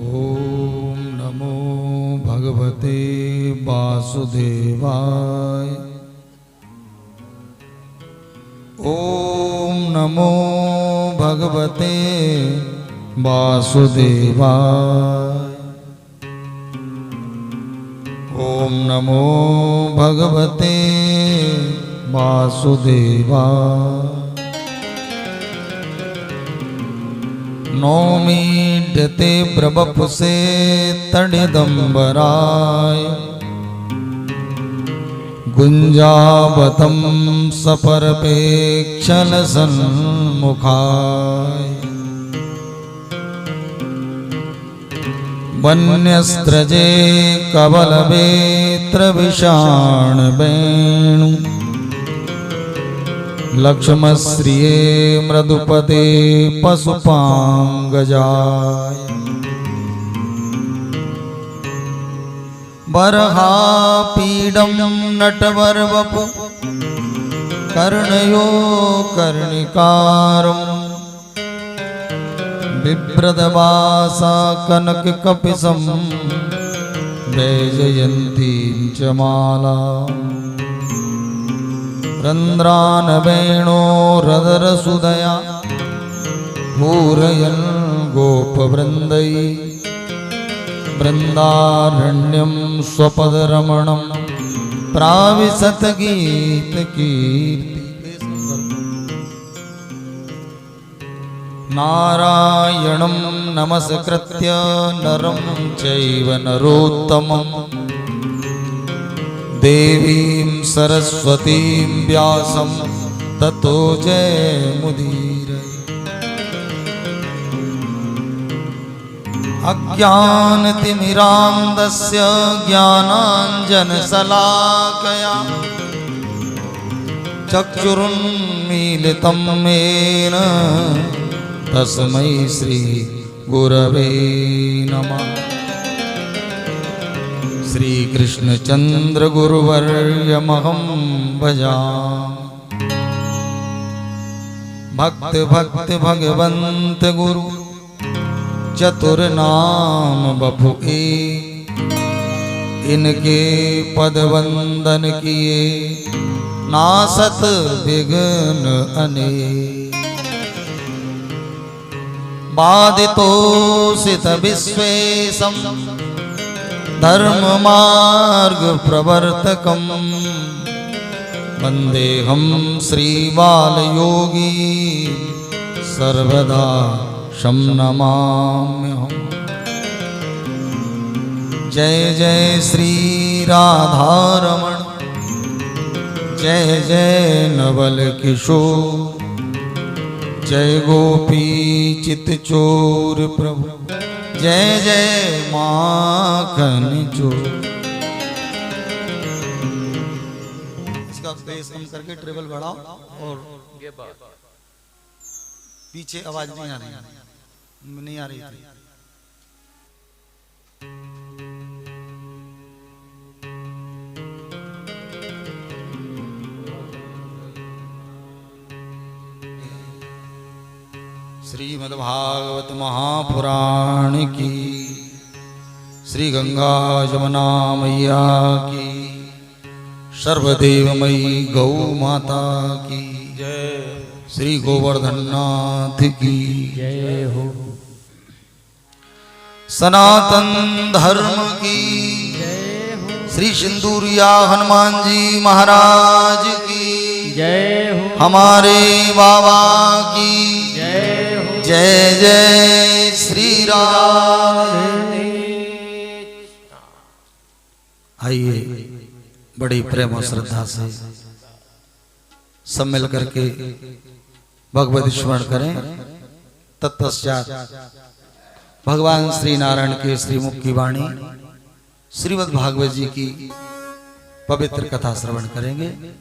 ओम नमो भगवते वासुदेवाय। ओम नमो भगवते वासुदेवाय। ओम नमो भगवते वासुदेवाय। नौमीड्यते प्रबपुसे तडिदंबराय। गुंजावतं सपरपेक्षल सन्मुखाय। वन्यस्त्रजे कवलवेत्र विषाणवेणु। लक्ष्मश्रिये मृदुपदे पशुपांगजाय। बर्हापीडं नटवरवपु कर्णयो कर्णिकारं। बिभ्रदवासा कनककपिशं वैजयन्तीं च माला। रन्ध्रानवेणोरदरसुदया पूरयन् गोपवृन्दै। वृन्दारण्यं स्वपदरमणं प्राविशत गीतकीर्ति। नारायणं नमस्कृत्य नरं चैव नरोत्तमम्। देवीं सरस्वतीं व्यासं ततो जयमुदीरये। अज्ञानतिमिरान्धस्य ज्ञानाञ्जनशलाकया चक्षुरुन्मीलितं येन तस्मै श्रीगुरवे नमः। श्रीकृष्णचन्द्र गुरुवर्यमहं भजामि। भक्त भक्त भगवंत गुरु चतुर्नाम बपुए। इनके पद वंदन किए नासत विघ्न अनेक। बाधितोषित विश्वेशं धर्म मार्ग प्रवर्तकं। वंदेहं श्रीबालयोगी सर्वदा शं नमाम्यहम्। जय जय श्री राधारमण जय जय नवल किशोर। जय गोपी चितचोर प्रभु जय जय माखन चोर। इसका बेस कम करके ट्रेबल बढ़ाओ और पीछे आवाज नहीं आ रही थी। श्रीमद्भागवत महापुराण की, श्री गंगा यमुना मैया की, सर्वदेवमयी गौ माता की जय। श्री गोवर्धननाथ की जय हो। सनातन धर्म की जय हो। श्री सिंदूरिया हनुमान जी महाराज की जय हो। हमारे बाबा की जय हो। जय जय श्री राम। आइए बड़ी प्रेम और श्रद्धा से सब मिल करके भगवत स्मरण करें। तत्पश्चात भगवान श्री नारायण के श्रीमुख की वाणी श्रीमद् भागवत जी की पवित्र कथा श्रवण करेंगे।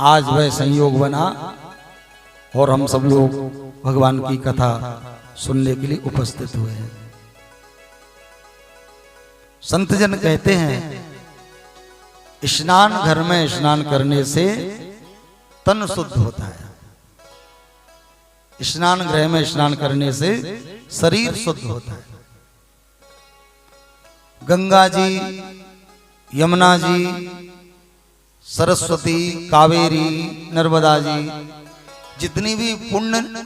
आज वह संयोग बना और हम सब लोग भगवान की कथा सुनने के लिए उपस्थित हुए हैं। संत जन कहते हैं स्नान घर में स्नान करने से तन शुद्ध होता है, स्नान गृह में स्नान करने से शरीर शुद्ध होता है। गंगा जी, यमुना जी, सरस्वती, कावेरी, नर्मदा जी, जितनी भी पुण्य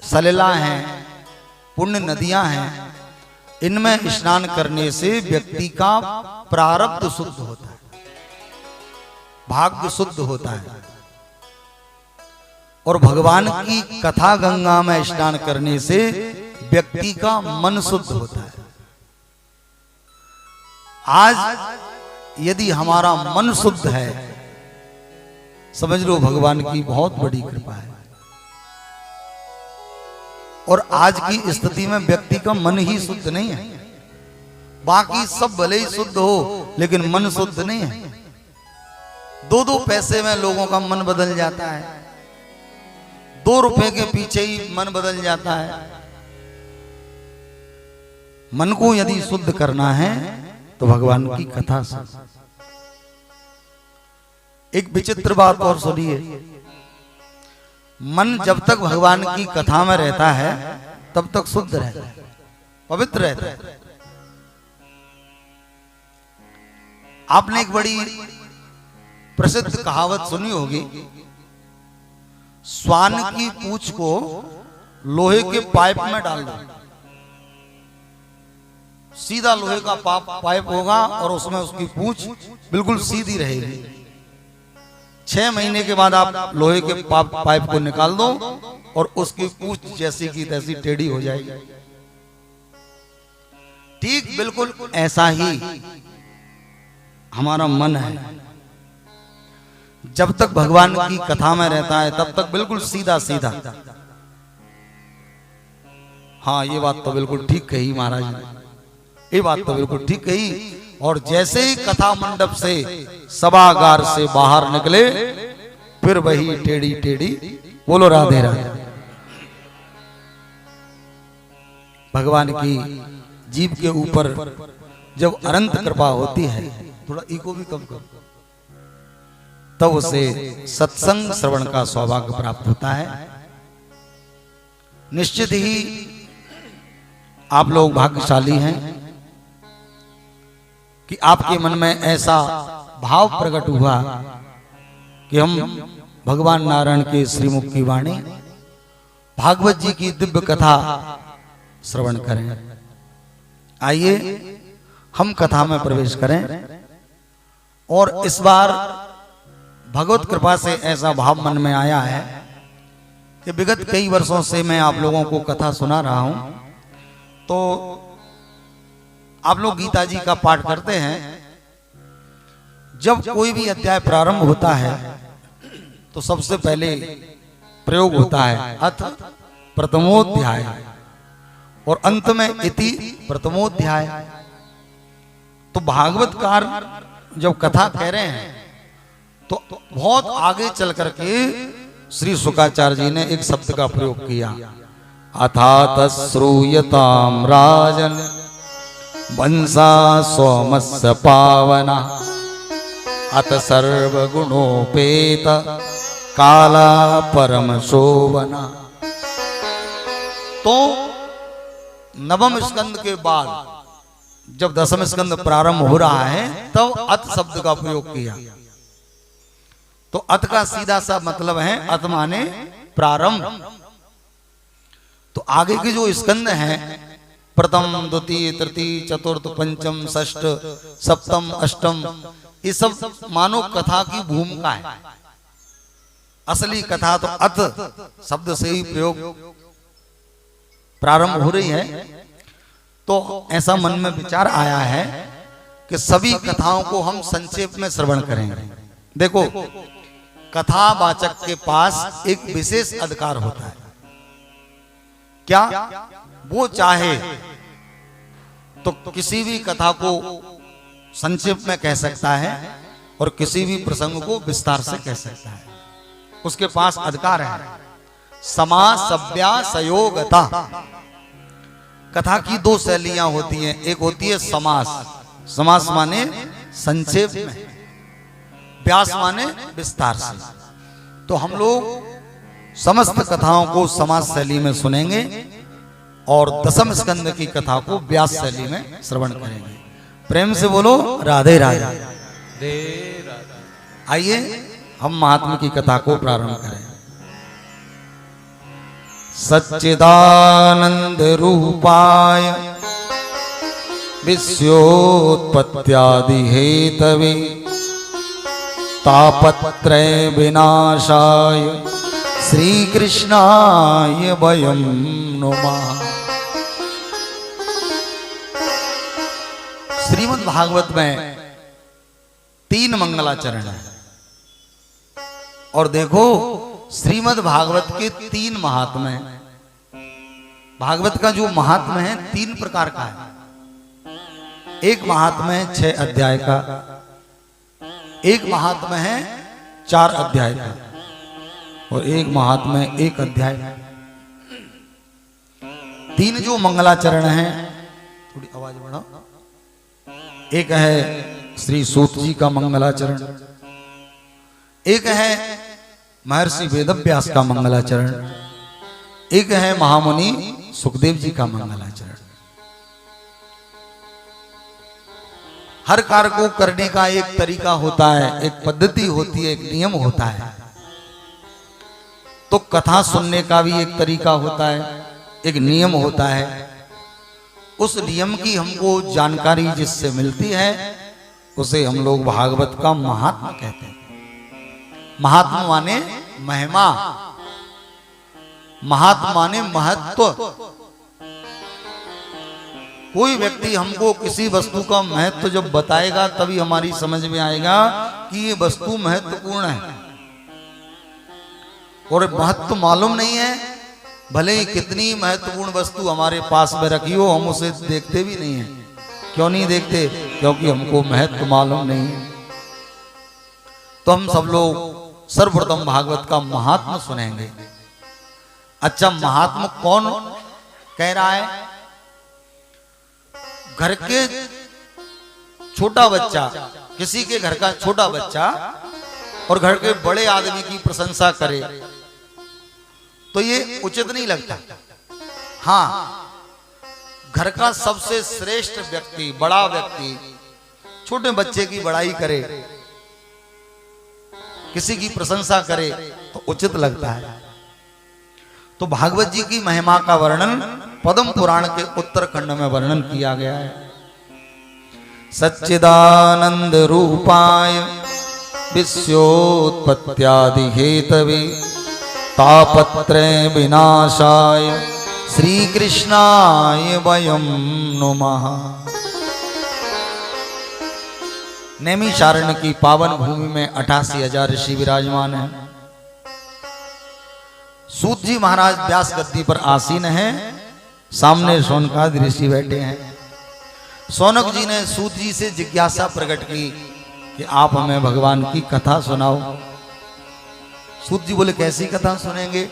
सलिला हैं, पुण्य नदियां हैं, इनमें स्नान करने से व्यक्ति का प्रारब्ध शुद्ध होता है, भाग्य शुद्ध होता है। और भगवान की कथा गंगा में स्नान करने से व्यक्ति का मन शुद्ध होता है। आज यदि हमारा मन शुद्ध है, समझ लो भगवान की बहुत बड़ी कृपा है। और आज की स्थिति में व्यक्ति का मन ही शुद्ध नहीं है, बाकी सब भले ही शुद्ध हो लेकिन मन शुद्ध नहीं है। 2-2 पैसे में लोगों का मन बदल जाता है, 2 रुपए के पीछे ही मन बदल जाता है। मन को यदि शुद्ध करना है तो भगवान की कथा से। एक विचित्र बात और सुनिए, मन जब तक भगवान की कथा में रहता है तब तक शुद्ध रहता है, पवित्र रहता है। आपने एक बड़ी प्रसिद्ध कहावत सुनी होगी, श्वान की पूंछ को लोहे के पाइप में डाल दो, सीधा लोहे का पाइप होगा और उसमें उसकी पूंछ बिल्कुल सीधी रहेगी। 6 महीने के बाद आप लोहे के पाइप को निकाल दो और उसकी पूंछ जैसी की तैसी टेढ़ी हो जाएगी। ठीक बिल्कुल ऐसा ही हमारा मन है, जब तक भगवान की कथा में रहता है तब तक बिल्कुल सीधा सीधा। हाँ, ये बात तो बिल्कुल ठीक कही महाराज ने, ये बात तो बिल्कुल ठीक कही। और जैसे ही कथा मंडप से, सभागार से बाहर निकले, फिर वही टेढ़ी टेढ़ी। बोलो राधे राधे। भगवान की जीव के ऊपर जब अनंत कृपा होती है, थोड़ा ईको भी कम करो, तब उसे सत्संग श्रवण का सौभाग्य प्राप्त होता है। निश्चित ही आप लोग भाग्यशाली हैं कि आपके मन में ऐसा भाव प्रकट हुआ कि हम भगवान नारायण के श्रीमुख की वाणी, भागवत जी की दिव्य कथा श्रवण करें। आइए हम कथा में प्रवेश करें। और इस बार भगवत कृपा से ऐसा भाव मन में आया है कि विगत कई वर्षों से मैं आप लोगों को कथा सुना रहा हूं। तो आप लोग गीता जी का पाठ करते हैं, जब कोई भी अध्याय प्रारंभ होता है तो सबसे पहले प्रयोग होता है अथ प्रथमोध्याय और अंत में इति प्रथमोध्याय। तो भागवतकार जब कथा कह रहे हैं तो बहुत आगे चल करके श्री शुकाचार्य जी ने एक शब्द का प्रयोग किया, अथात श्रूयताम राजन वंशा सोमस्य पावना अत सर्वगुणोपेत काला परम शोभना। तो नवम स्कंद के बाद जब 10वें स्कंद प्रारंभ हो रहा है तब अत शब्द का प्रयोग किया। तो अत का सीधा सा मतलब है अत माने प्रारंभ। तो आगे के जो स्कंद हैं, प्रथम, द्वितीय, तृतीय, चतुर्थ, पंचम, षष्ठ, सप्तम, अष्टम, ये सब मानो कथा की भूमिका है। असली कथा तो अत शब्द से ही प्रयोग प्रारंभ हो रही है। तो ऐसा मन में विचार आया है कि सभी कथाओं को हम संक्षेप में श्रवण करेंगे। देखो, कथावाचक के पास एक विशेष अधिकार होता है, क्या वो चाहे तो किसी भी कथा को संक्षेप में कह सकता है और किसी भी प्रसंग को विस्तार से कह सकता है, उसके पास अधिकार है। समासव्यासयोगता, कथा की दो शैलियां होती हैं, एक होती है समास, समास माने संक्षेप में, व्यास माने विस्तार से। तो हम लोग समस्त कथाओं को समास शैली में सुनेंगे और दशम स्कंद की कथा को व्यास शैली में श्रवण करेंगे। प्रेम से बोलो राधे राधे। आइए हम महात्मा की कथा को प्रारंभ करें। सच्चिदानंद रूपाय विश्वोत्पत्त्यादि हेतवे तापत्रय विनाशाय श्री कृष्णाय वयं नुमः। श्रीमद् भागवत में 3 मंगलाचरण है और देखो श्रीमद् भागवत के 3 महात्म्य हैं। भागवत का जो महात्म्य है 3 प्रकार का है। एक महात्म्य है 6 अध्याय का, एक महात्म्य है 4 अध्याय का और एक महात्म्य 1 अध्याय का। 3 जो मंगलाचरण हैं, थोड़ी आवाज बढ़ाओ। एक है श्री सूत जी का मंगलाचरण, एक है महर्षि वेदव्यास का मंगलाचरण, एक है महामुनि सुखदेव जी का मंगलाचरण। हर कार्य को करने का एक तरीका होता है, एक पद्धति होती है, एक नियम होता है। तो कथा सुनने का भी एक तरीका होता है, एक नियम होता है। उस नियम की हमको जानकारी जिससे मिलती है उसे हम लोग भागवत का महात्मा कहते हैं। महात्मा माने महिमा, महात्मा माने महत्व। कोई व्यक्ति हमको किसी वस्तु का महत्व जब बताएगा तभी हमारी समझ में आएगा कि ये वस्तु महत्वपूर्ण है। और महत्व मालूम नहीं है, भले ही कितनी महत्वपूर्ण वस्तु हमारे पास में रखी हो, हम उसे देखते भी नहीं है। क्यों नहीं देखते? क्योंकि हमको महत्व मालूम नहीं है। तो हम सब लोग सर्वप्रथम भागवत का महात्मा सुनेंगे। अच्छा, महात्मा कौन कह रहा है? घर के छोटा बच्चा, किसी के घर का छोटा बच्चा और घर के बड़े आदमी की प्रशंसा करे तो ये उचित नहीं लगता। हाँ, घर का सबसे श्रेष्ठ व्यक्ति, बड़ा व्यक्ति छोटे बच्चे की बड़ाई करे, किसी की प्रशंसा करे तो उचित लगता है। तो भागवत जी की महिमा का वर्णन पद्म पुराण के उत्तरखंड में वर्णन किया गया है। सच्चिदानंद रूपाय विश्वोत्पत्त्यादि हेतवे तापत्रय विनाशाय श्री कृष्णाय वयं नुमः। नैमिषारण्य की पावन भूमि में 88,000 ऋषि विराजमान हैं। सूत जी महाराज व्यास गद्दी पर आसीन हैं, सामने शौनकादि ऋषि बैठे हैं। शौनक जी ने सूत जी से जिज्ञासा प्रकट की कि आप हमें भगवान की कथा सुनाओ। सूत जी बोले कैसी कथा सुनेंगे?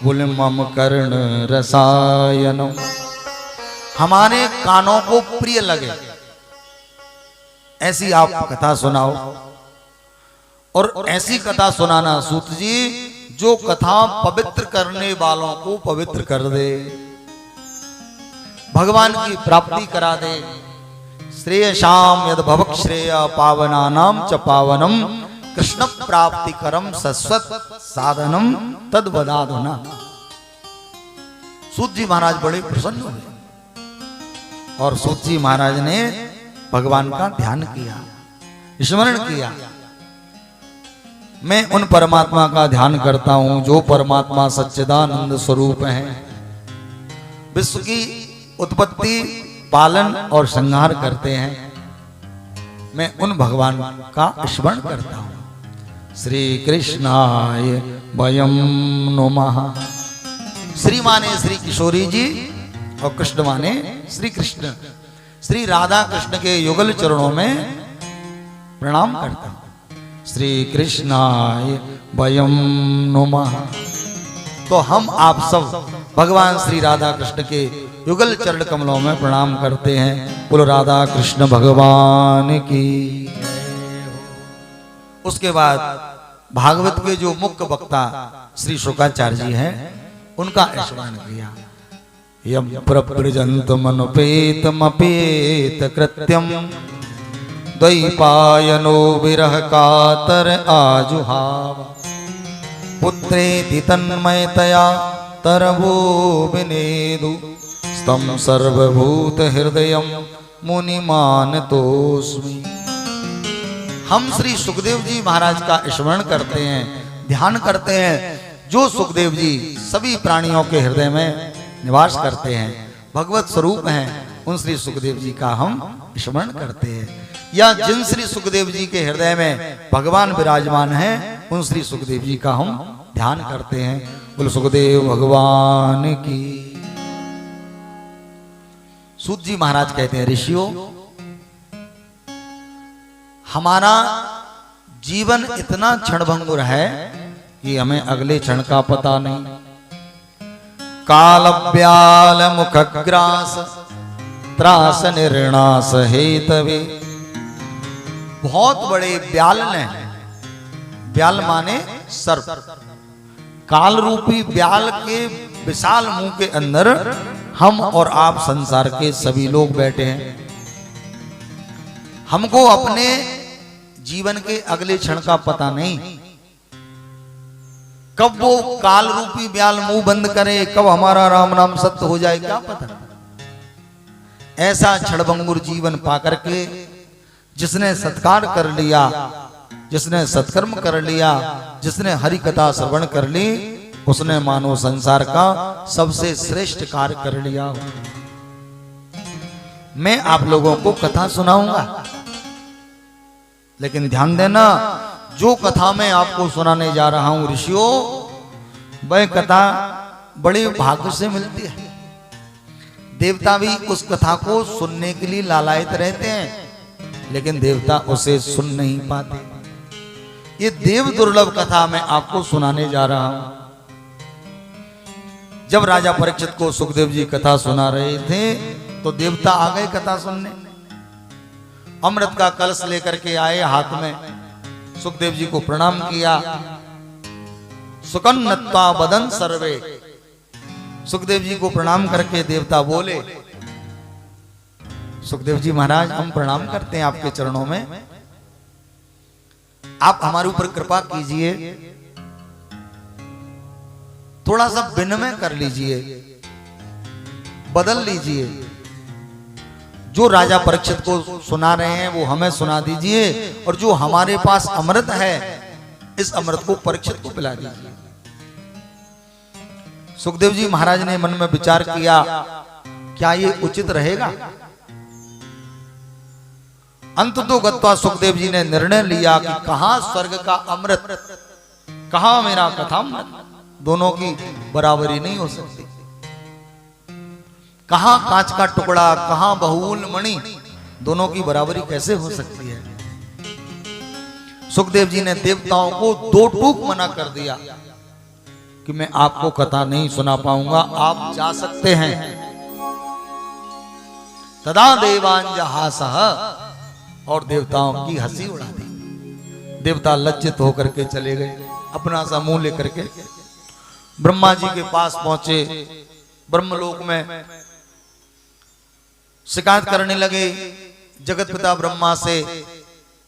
बोले मम कर्ण रसायनम, हमारे कानों को प्रिय लगे ऐसी आप कथा सुनाओ। और ऐसी कथा सुनाना सूत जी जो कथा पवित्र करने वालों को पवित्र कर दे, भगवान की प्राप्ति करा दे। श्रेयशाम यद भवक श्रेय पावनानाम च पावनम कृष्ण प्राप्ति करम सस्वत साधनम तद वदाधुना। सूत जी महाराज बड़े प्रसन्न हुए और सूत जी महाराज ने भगवान का ध्यान किया, स्मरण किया। मैं उन परमात्मा का ध्यान करता हूं जो परमात्मा सच्चिदानंद स्वरूप हैं, विश्व की उत्पत्ति, पालन और संहार करते हैं। मैं उन भगवान का स्मरण करता हूं। श्री कृष्णाय वयं नुमः। श्री माने श्री किशोरी जी और कृष्ण माने श्री कृष्ण। श्री राधा कृष्ण के युगल चरणों में प्रणाम करता हूं। श्री कृष्णाय वयं नुमः। तो हम आप सब भगवान श्री राधा कृष्ण के युगल चरण कमलों में प्रणाम करते हैं। बोलो राधा कृष्ण भगवान की। उसके बाद भागवत के जो मुख्य वक्ता श्री शुकाचार्य जी हैं, उनका स्मरण किया। यम प्रव्रजन्तमनुपेतमपेत कृत्यम द्वैपायनो विरह कातर आजुहाव पुत्रेति तन्मयतया तरवो विनेदु स्तम सर्वभूत हृदयम मुनिमानतोस्मि। हम श्री सुखदेव जी महाराज का स्मरण करते हैं, ध्यान करते हैं, जो सुखदेव जी सभी प्राणियों के हृदय में निवास करते हैं, भगवत स्वरूप हैं, उन श्री सुखदेव जी का हम स्मरण करते हैं। या जिन श्री सुखदेव जी के हृदय में भगवान विराजमान हैं, उन श्री सुखदेव जी का हम ध्यान करते हैं। बोलो सुखदेव भगवान की। सूत जी महाराज कहते हैं, ऋषियों, हमारा जीवन इतना क्षणभंगुर है कि हमें अगले क्षण का पता नहीं। काल ब्याल मुखग्रास त्रास निर्णास हेतवे। बहुत बड़े ब्याल ने, ब्याल माने सर्प, काल रूपी ब्याल के विशाल मुंह के अंदर हम और आप संसार के सभी लोग बैठे हैं। हमको अपने जीवन के अगले क्षण का पता नहीं, कब वो काल रूपी ब्याल मुंह बंद करे, कब हमारा राम नाम सत्य हो जाए, क्या पता। ऐसा क्षणभंगुर जीवन पाकर के जिसने सत्कार कर लिया, जिसने सत्कर्म कर लिया, जिसने हरि कथा श्रवण कर ली, उसने मानो संसार का सबसे श्रेष्ठ कार्य कर लिया। मैं आप लोगों को कथा सुनाऊंगा, लेकिन ध्यान देना, जो कथा मैं आपको सुनाने जा रहा हूं ऋषियों, वह कथा बड़े भाग्य से मिलती है। देवता भी उस कथा को सुनने के लिए लालायित रहते हैं, लेकिन देवता उसे सुन नहीं पाते। ये देव दुर्लभ कथा मैं आपको सुनाने जा रहा हूं। जब राजा परीक्षित को सुखदेव जी कथा सुना रहे थे, तो देवता आ गए कथा सुनने। अमृत का कलश लेकर के आए हाथ में, सुखदेव जी को प्रणाम किया। सुकन्नत्वा बदन सर्वे। सुखदेव जी को प्रणाम करके देवता बोले, सुखदेव जी महाराज, हम प्रणाम करते हैं आपके चरणों में, आप हमारे ऊपर कृपा कीजिए, थोड़ा सा विनिमय कर लीजिए, बदल लीजिए। जो राजा परीक्षित को सुना रहे हैं वो हमें सुना दीजिए, और जो हमारे पास अमृत है, इस अमृत को परीक्षित को पिला दीजिए। सुखदेव जी महाराज ने मन में विचार किया, क्या ये उचित रहेगा? अंत तो गत्वा सुखदेव जी ने निर्णय लिया कि कहां स्वर्ग का अमृत, कहां मेरा कथामृत, दोनों की बराबरी नहीं हो सकती। कहां कांच का टुकड़ा, कहां बहुल मणि, दोनों की बराबरी कैसे हो सकती है। सुखदेव जी ने देवताओं को दो टूक मना कर दिया कि मैं आपको कथा नहीं सुना पाऊंगा, आप जा सकते हैं। तदा देवांजहासः, और देवताओं की हंसी उड़ा दी। देवता लज्जित होकर के चले गए, अपना सा मुंह लेकर के ब्रह्मा जी के पास पहुंचे। ब्रह्मलोक में शिकायत करने लगे जगत पिता ब्रह्मा से,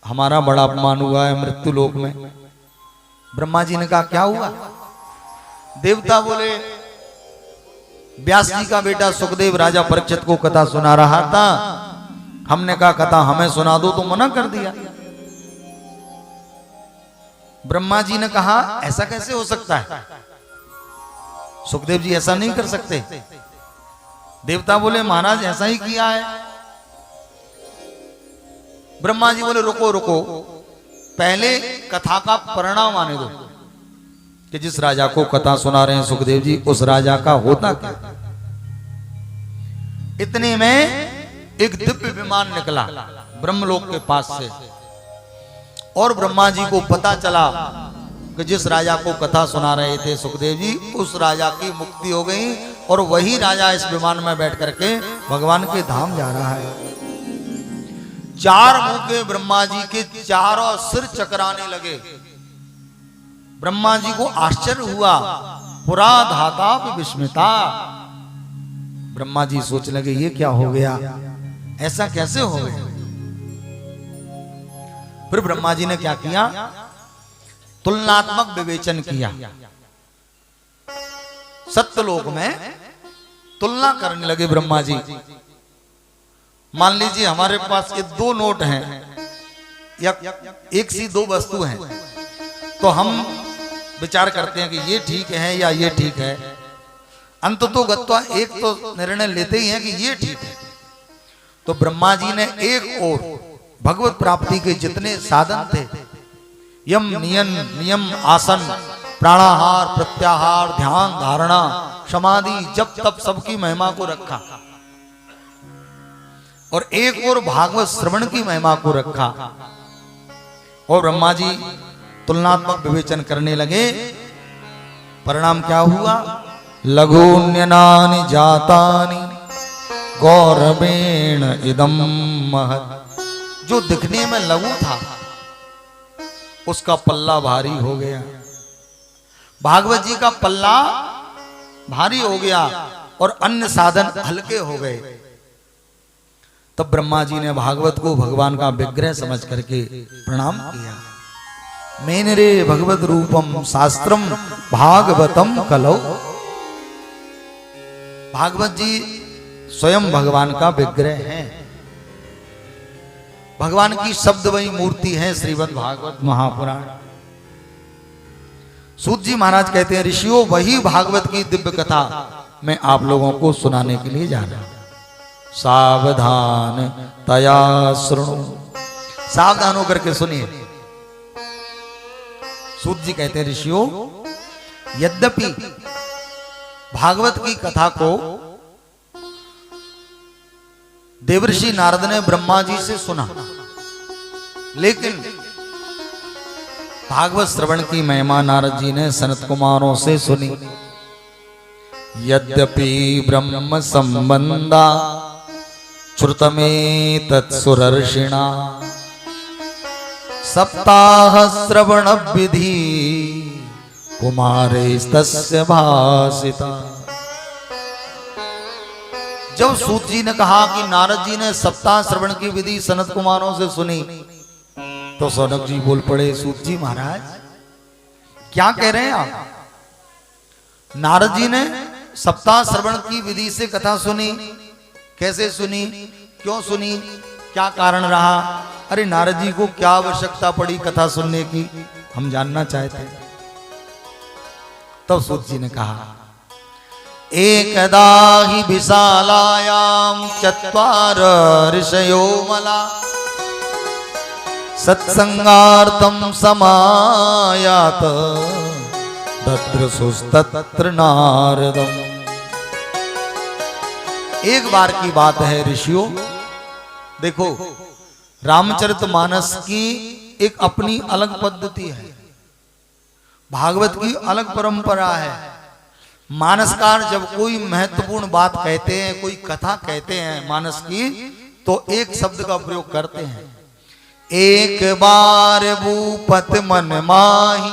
हमारा बड़ा अपमान हुआ है मृत्यु लोक में। ब्रह्मा जी ने कहा, क्या हुआ? देवता बोले, व्यास जी का बेटा सुखदेव राजा परीक्षित को कथा सुना रहा था, हमने कहा कथा हमें सुना दो, तो मना कर दिया। ब्रह्मा जी ने कहा, ऐसा कैसे हो सकता है? सुखदेव जी ऐसा नहीं कर सकते। देवता बोले, महाराज ऐसा ही किया है। ब्रह्मा जी बोले, रुको रुको, पहले कथा का परिणाम आने दो कि जिस राजा को कथा सुना रहे हैं सुखदेव जी, उस राजा का होता क्या। इतने में एक दिव्य विमान निकला ब्रह्मलोक के पास से, और ब्रह्मा जी को पता चला कि जिस राजा को कथा सुना रहे थे सुखदेव जी, उस राजा की मुक्ति हो गई और वही राजा इस विमान में बैठ करके भगवान के धाम जा रहा है। चार मुंह के ब्रह्मा जी के चारों सिर चकराने लगे। ब्रह्मा जी को आश्चर्य हुआ, पुरा धाता विस्मिता। ब्रह्मा जी सोच लगे ये क्या हो गया, ऐसा कैसे हो गया। फिर ब्रह्मा जी ने क्या किया, तुलनात्मक विवेचन किया। सत्यलोक में तुलना करने लगे ब्रह्मा जी। मान लीजिए हमारे पास ये दो नोट हैं या एक सी दो वस्तु हैं, तो हम विचार करते हैं कि ये ठीक है या ये ठीक है। अंततोगत्वा एक तो निर्णय लेते ही हैं कि ये ठीक है। तो ब्रह्मा जी ने एक और भगवत प्राप्ति के जितने साधन थे, यम नियम आसन प्राणाहार प्रत्याहार ध्यान धारणा समाधि जप तप सबकी महिमा को रखा और एक और भागवत श्रवण की महिमा को रखा। और ब्रह्मा जी तुलनात्मक विवेचन करने लगे। परिणाम क्या हुआ, लघुन्यनानि जातानि गौरवेण इदम महत्। जो दिखने में लघु था उसका पल्ला भारी हो गया। भागवत जी का पल्ला भारी हो गया और अन्य साधन हल्के हो गए। तब ब्रह्मा जी ने भागवत को भगवान का विग्रह समझ करके प्रणाम किया। मेन रे भगवत रूपम शास्त्रम भागवतम कलौ। भागवत जी स्वयं भगवान का विग्रह है, भगवान की शब्द वही मूर्ति है। श्रीमद् भागवत महापुराण। सूत जी महाराज कहते हैं, ऋषियों वही भागवत की दिव्य कथा मैं आप लोगों को सुनाने के लिए जा रहा हूं। सावधान तया श्रृणु। सावधान होकर के सुनिए। सूत जी कहते हैं, ऋषियों यद्यपि भागवत की कथा को देवर्षि नारद ने ब्रह्मा जी से सुना, लेकिन भागवत श्रवण की महिमा नारद जी ने सनत कुमारों से सुनी। यद्यपि ब्रह्म संबंधा श्रुतमे तत्सुरर्षिणा सप्ताह श्रवण विधि कुमारे तस्य भासिता। जब सूत जी ने कहा कि नारद जी ने सप्ताह श्रवण की विधि सनत कुमारों से सुनी, तो सनक जी बोल पड़े, सूत जी महाराज क्या कह रहे हैं आप। नारद जी ने सप्ताह श्रवण की विधि से कथा सुनी, कैसे सुनी, क्यों सुनी, क्या कारण रहा। अरे नारद जी को क्या आवश्यकता पड़ी कथा सुनने की, हम जानना चाहते हैं। तब सूत जी ने कहा, एकदा हि विशालायां चत्वार ऋषयो मला सत्संगार्थं समायात दद्रसुस्तत्र नारदम्। एक बार की बात है ऋषियों, देखो रामचरितमानस की एक अपनी अलग पद्धति है, भागवत की अलग परंपरा है। मानसकार जब कोई महत्वपूर्ण बात कहते हैं, कोई कथा कहते हैं मानस की, तो एक शब्द का प्रयोग करते हैं। एक बार भूपत मन माही,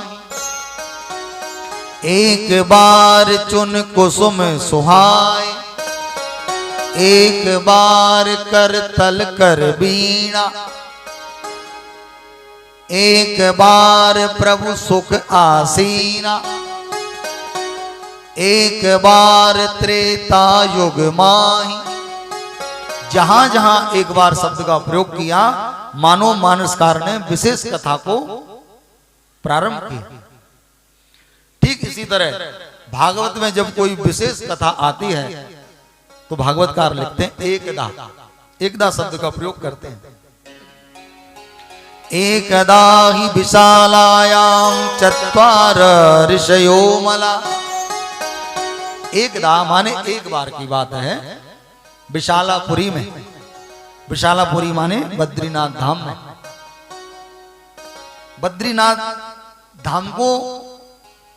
एक बार चुन कुसुम सुहाय, एक बार कर तल कर बीणा, एक बार प्रभु सुख आसीना, एक बार त्रेता युग माही। जहां जहां एक बार शब्द का प्रयोग किया, मानो मानसकार ने विशेष कथा को प्रारंभ किया। ठीक इसी तरह भागवत में जब कोई विशेष कथा आती है तो भागवतकार लिखते हैं एकदा, एकदा शब्द का प्रयोग करते हैं। एकदा हि विशालायां चत्वार ऋषयो मला। एकदा माने एक बार की बात है, विशालापुरी में, विशालापुरी माने बद्रीनाथ धाम में। बद्रीनाथ धाम को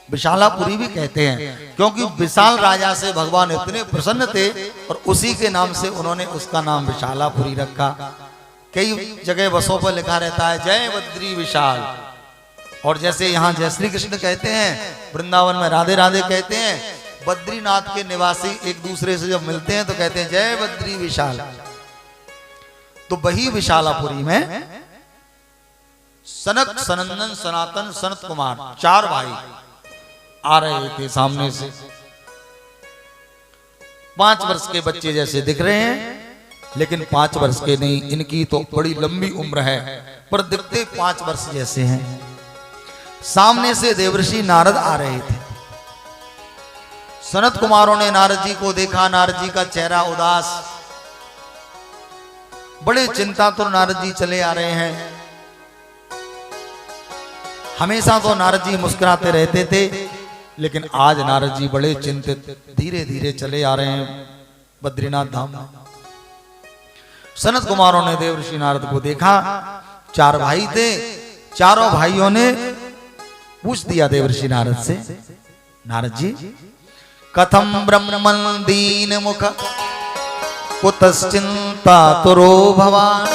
विशालापुरी भी कहते हैं, क्योंकि विशाल राजा से भगवान इतने प्रसन्न थे और उसी के नाम से उन्होंने उसका नाम विशालापुरी रखा। कई जगह बसों पर लिखा रहता है जय बद्री विशाल, और जैसे यहाँ जय श्री कृष्ण कहते हैं, वृंदावन में राधे राधे कहते हैं, बद्रीनाथ के निवासी एक दूसरे से जब मिलते हैं तो कहते हैं जय बद्री विशाल। तो वही विशालापुरी में सनक, सनंदन, सनातन, सनत कुमार 4 भाई आ रहे थे सामने से। 5 वर्ष के बच्चे जैसे दिख रहे हैं, लेकिन 5 वर्ष के नहीं, इनकी तो बड़ी लंबी उम्र है, पर दिखते 5 वर्ष जैसे हैं। सामने से देवर्षि नारद आ रहे थे। सनत कुमारों ने नारद जी को देखा, नारद जी का चेहरा उदास, बड़े चिंतातुर नारद जी चले आ रहे हैं। हमेशा तो नारद जी मुस्कुराते रहते थे, लेकिन आज नारद जी बड़े चिंतित धीरे धीरे चले आ रहे हैं बद्रीनाथ धाम में। सनत कुमारों ने देवर्षि नारद को देखा। 4 भाई थे, चारों भाइयों ने पूछ दिया देवर्षि नारद से, नारद जी कथम ब्रह्मन दीन मुख कुतश्चिंता तुरो भवान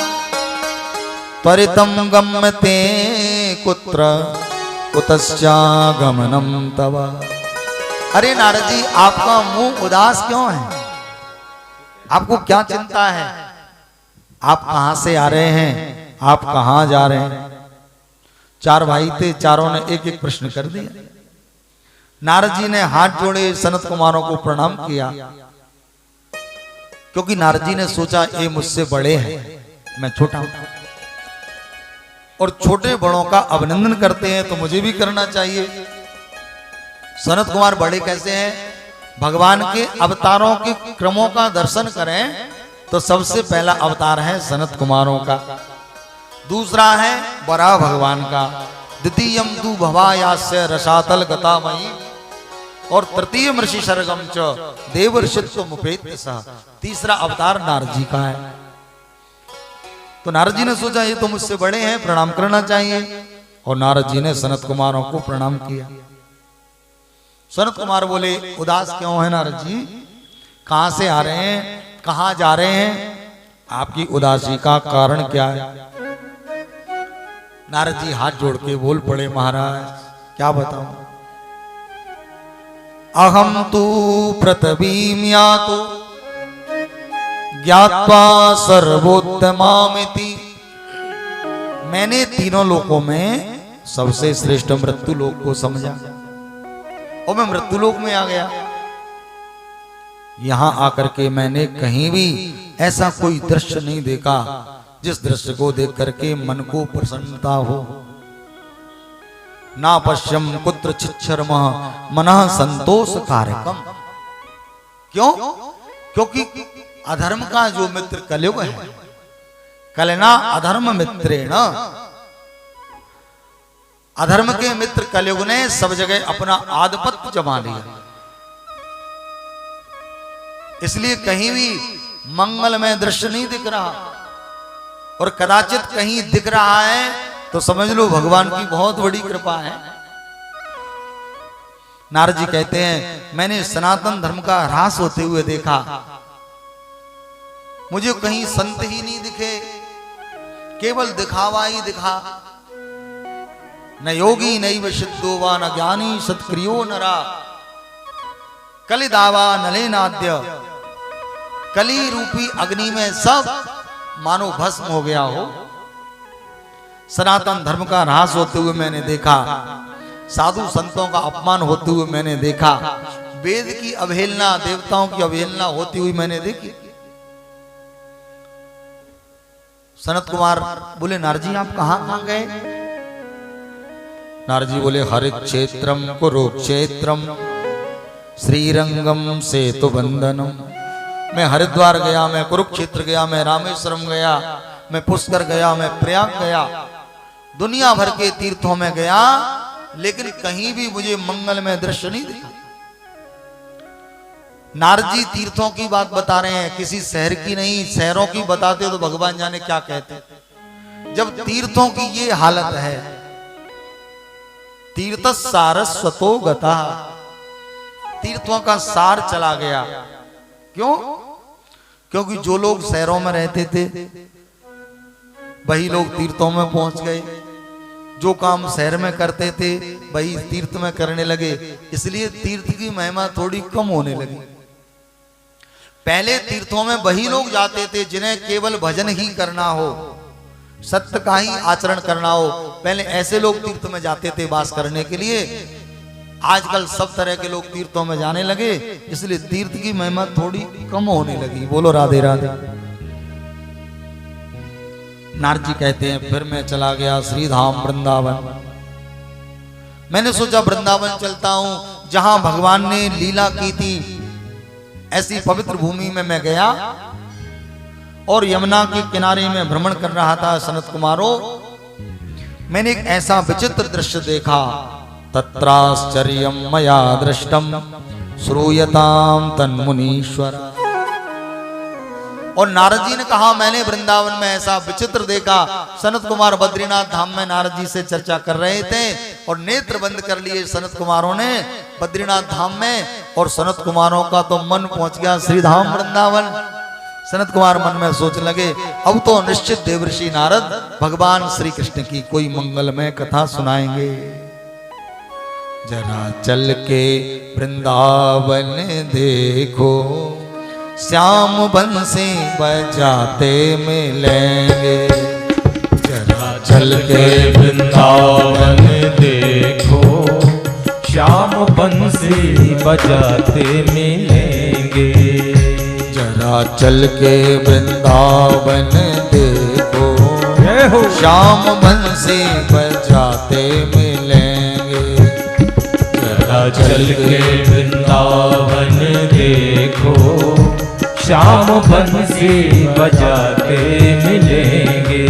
त्वरितम गम्यते कुत्र कुतश्चागमनम तव। अरे नारद जी, आपका मुंह उदास क्यों है? आपको क्या चिंता है? आप कहां से आ रहे हैं? आप कहां जा रहे हैं? 4 भाई थे, चारों ने एक एक प्रश्न कर दिया। नारद जी ने हाथ जोड़े, सनत कुमारों को प्रणाम किया, क्योंकि नारद जी ने सोचा ये मुझसे बड़े हैं, मैं छोटा हूं, और छोटे बड़ों का अभिनंदन करते हैं तो मुझे भी करना चाहिए। सनत कुमार बड़े कैसे हैं? भगवान के अवतारों के क्रमों का दर्शन करें तो सबसे पहला अवतार है सनत कुमारों का, दूसरा है वराह भगवान का, द्वितीयम तु भवायास्य रसातल गतामयी, और तृतीय ऋषि सर्गम च देवर्षित्व मुपेत सह, तीसरा अवतार नारद जी का है। तो नारद जी ने सोचा ये तो मुझसे बड़े हैं, प्रणाम करना चाहिए, और नारद जी ने सनत कुमारों को प्रणाम किया। सनत कुमार बोले उदास क्यों है नारद जी? कहां से आ रहे हैं? कहां जा रहे हैं? आपकी उदासी का कारण क्या है? नारद जी हाथ जोड़ के बोल पड़े, महाराज क्या बताऊं, अहम तु पृथ्वीम यातो ज्ञात्वा सर्वोत्तमामिति। मैंने तीनों लोकों में सबसे श्रेष्ठ मृत्यु लोक को समझा और मैं मृत्यु लोक में आ गया। यहां आकर के मैंने कहीं भी ऐसा कोई दृश्य नहीं देखा जिस दृश्य को देख करके मन को प्रसन्नता हो। ना पश्यम कुत्र चिच्छर्म मनः संतोष कारकम। क्यों? क्योंकि अधर्म का जो मित्र कलयुग है, कलना अधर्म मित्रेण, अधर्म के मित्र कलयुग ने सब जगह अपना आधिपत्य जमा लिया, इसलिए कहीं भी मंगलमय दृश्य नहीं दिख रहा, और कदाचित कहीं दिख रहा है तो समझ लो भगवान की बहुत बड़ी कृपा है। नारद जी कहते हैं मैंने सनातन धर्म का ह्रास होते हुए देखा, मुझे कहीं संत ही नहीं दिखे, केवल दिखावा ही दिखा। न योगी नैव सिद्धो वा न ज्ञानी सत्क्रियो नरा, कलिदावा नलेनाद्य। कली रूपी अग्नि में सब मानो भस्म हो गया हो। सनातन धर्म का ह्रास होते हुए मैंने देखा, साधु संतों का अपमान होते हुए मैंने देखा, वेद की अवहेलना, देवताओं की अवहेलना होती हुई मैंने देखी। सनत कुमार बोले नारद जी आप कहां कहां गए? नारद जी बोले हरिक्षेत्रम कुरुक्षेत्रम श्रीरंगम सेतु बंधनम। मैं हरिद्वार गया, मैं कुरुक्षेत्र गया, मैं रामेश्वरम गया, मैं पुष्कर गया, मैं प्रयाग गया, दुनिया भर के तीर्थों में गया, लेकिन कहीं भी मुझे मंगलमय दृश्य नहीं दिखा। नारद जी तीर्थों की बात बता रहे हैं, किसी शहर की नहीं, शहरों की बताते तो भगवान जाने क्या कहते। जब तीर्थों की ये हालत है तीर्थ सारस्वतो गता, तीर्थों का सार चला गया। क्यों? क्योंकि जो लोग शहरों में रहते थे वही लोग तीर्थों में पहुंच गए, जो काम शहर में करते थे वही तीर्थ में करने लगे, इसलिए तीर्थ की महिमा थोड़ी कम होने लगी। पहले तीर्थों में वही लोग जाते थे जिन्हें केवल भजन ही करना हो, सत्य का ही आचरण करना हो। पहले ऐसे लोग तीर्थ में जाते थे वास करने के लिए। आजकल सब तरह के लोग तीर्थों में जाने लगे, इसलिए तीर्थ की महिमा थोड़ी कम होने लगी। बोलो राधे राधे। नारद जी कहते हैं फिर मैं चला गया श्रीधाम वृंदावन। मैंने सोचा वृंदावन चलता हूं, जहां भगवान ने लीला की थी, ऐसी पवित्र भूमि में मैं गया और यमुना के किनारे में भ्रमण कर रहा था। सनत कुमारों, मैंने एक ऐसा विचित्र दृश्य देखा। तत्राश्चर्यं मया दृष्टम श्रूयताम तन्मुनीश्वर। और नारद जी ने कहा मैंने वृंदावन में ऐसा विचित्र देखा। सनत कुमार बद्रीनाथ धाम में नारद जी से चर्चा कर रहे थे और नेत्र बंद कर लिए सनत कुमारों ने बद्रीनाथ धाम में, और सनत कुमारों का तो मन पहुंच गया श्रीधाम वृंदावन। सनत कुमार मन में सोचने लगे अब तो निश्चित देवर्षि नारद भगवान श्री कृष्ण की कोई मंगलमय कथा सुनाएंगे। जरा चल के वृंदावन देखो, श्याम बंसी बजाते मिलेंगे। जरा चल के वृंदावन देखो, श्याम बंसी बजाते मिलेंगे। जरा चल के वृंदावन देखो, श्याम बंसी बजाते मिलेंगे। जरा चल के वृंदावन देखो, श्याम बंसी बजाते मिलेंगे।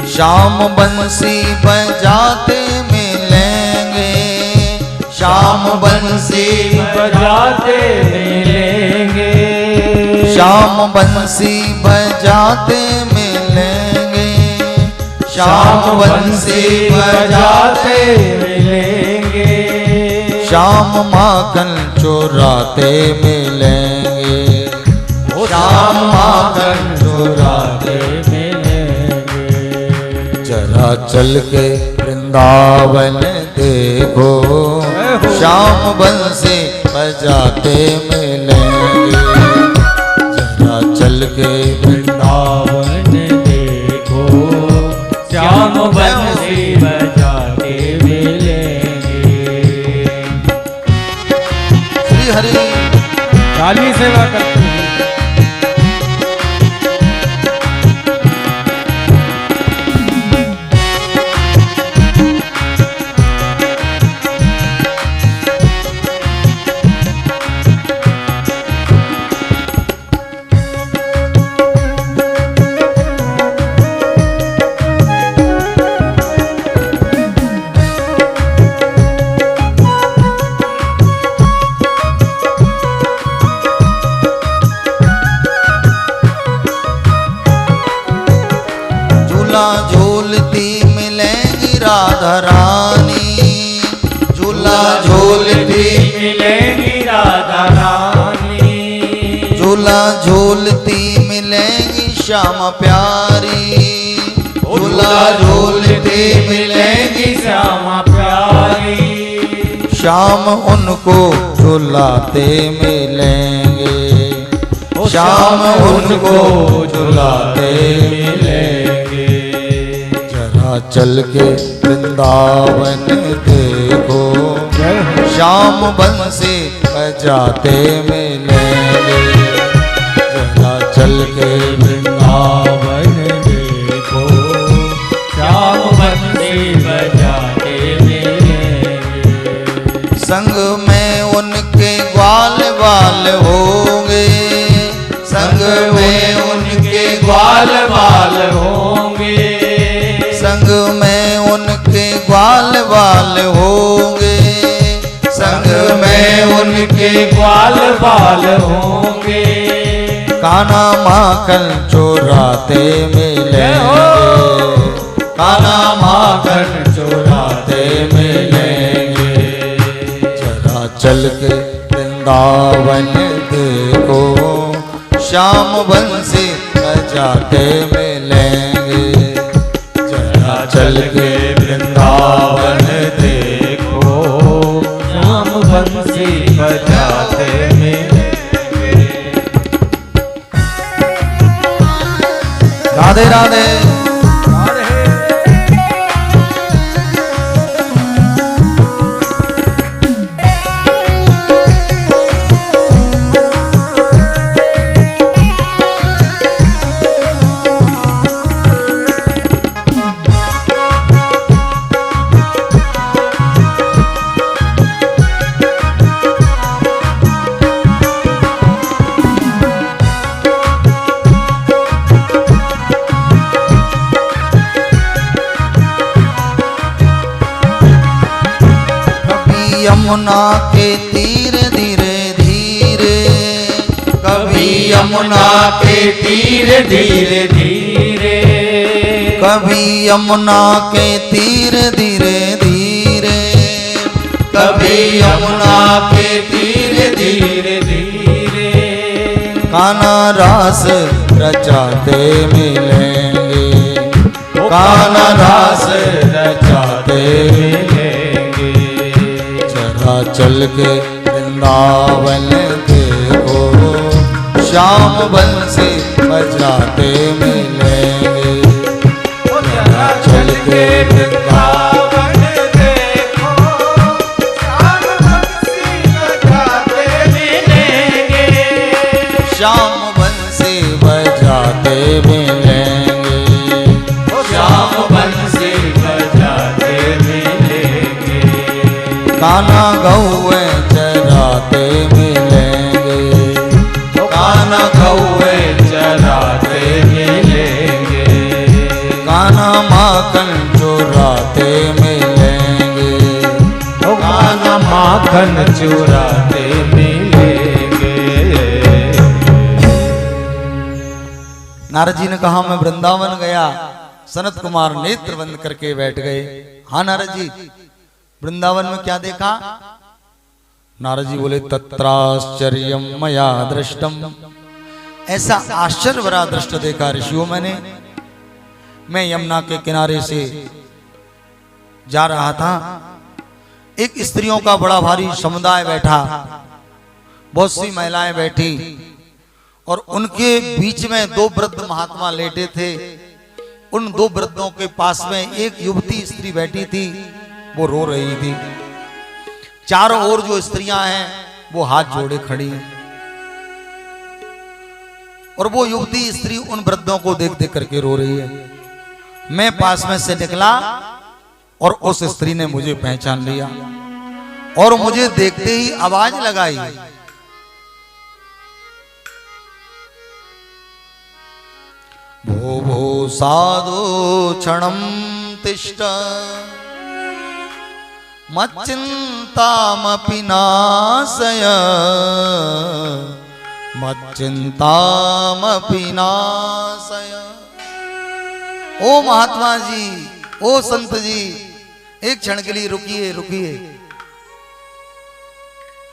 श्याम बंसी बजाते मिलेंगे, श्याम बंसी बजाते मिलेंगे। श्याम बंसी बजाते मिलेंगे, श्याम बंसी बजाते मिलेंगे। श्याम माखन चुराते मिलेंगे, श्याम माखन चुराते मिलेंगे। जरा चल के वृंदावन देखो, श्याम बंसी बजाते मिलेंगे। जरा चल के वृंदावन देखो, श्याम बंसी बजाते मिलेंगे। श्री हरि काली सेवा करते हैं। झूलती मिलेंगी राधा रानी, झूला झूलती मिलेंगी राधा रानी। झूला झूलती मिलेंगी श्याम प्यारी, झूला झूलती मिलेंगी श्याम प्यारी। श्याम उनको झुलाते मिलेंगे, श्याम उनको झुलाते मिलेंगे। जरा चल के वृंदावन देखो, श्याम बंसी बजाते मिलेंगे। जरा चल के वृंदावन देखो, श्याम बंसी बजाते मिलेंगे। संग में उनके ग्वाल बाल होंगे, संग में उनके ग्वाल बाल होंगे। संग में उनके ग्वाल बाल होंगे, संग में उनके ग्वाल बाल होंगे। काना माखन चुराते मिलेंगे, काना माखन चुराते मिलेंगे। चल के वृंदावन देखो, श्याम बंसी बजाते मिलेंगे। जरा चल के वृंदावन देखो, श्याम बंसी बजाते मिलेंगे। राधे राधे। यमुना के तीर धीरे धीरे, कभी यमुना के तीर धीरे धीरे, कभी यमुना के तीर धीरे धीरे, कभी यमुना के तीर धीरे धीरे, कान्हा रास रचाते मिलेंगे, कान्हा रास रचाते मिलेंगे। जरा चल के वृंदावन देखो, श्याम बंसी बजाते मिलेंगे। जरा चल के वृंदावन देखो, श्याम बंसी बजाते मिलेंगे। श्याम बंसी बजाते मिलेंगे, श्याम बंसी बजाते मिलेंगे। कान्हा गौए चराते मिलेंगे, कान्हा गौए चराते मिलेंगे। कान्हा माखन चुराते मिलेंगे, कान्हा माखन चुराते मिलेंगे। नारद जी ने कहा मैं वृंदावन गया। सनत कुमार नेत्र बंद करके बैठ गए। हाँ नारद जी, वृंदावन में क्या देखा? नारद जी बोले तत्राश्चर्यम मया दृष्टम, ऐसा आश्चर्य भरा दृष्ट देखा ऋषियों मैंने। मैं यमुना के किनारे से जा रहा था, एक स्त्रियों का बड़ा भारी समुदाय बैठा, बहुत सी महिलाएं बैठी और उनके बीच में दो वृद्ध महात्मा लेटे थे। उन दो वृद्धों के पास में एक युवती स्त्री बैठी थी, वो रो रही थी। चारों ओर जो स्त्रियां हैं वो हाथ जोड़े खड़ी हैं और वो युवती स्त्री उन वृद्धों को देख देख करके रो रही है। मैं पास में से निकला और उस स्त्री ने मुझे पहचान लिया और मुझे देखते ही आवाज लगाई, भो भो साधु क्षणम तिष्ठ मच्चिंतामपि नाशय, मच्चिंतामपि नाशय। ओ महात्मा जी, ओ संत जी, एक क्षण के लिए रुकिए रुकिए।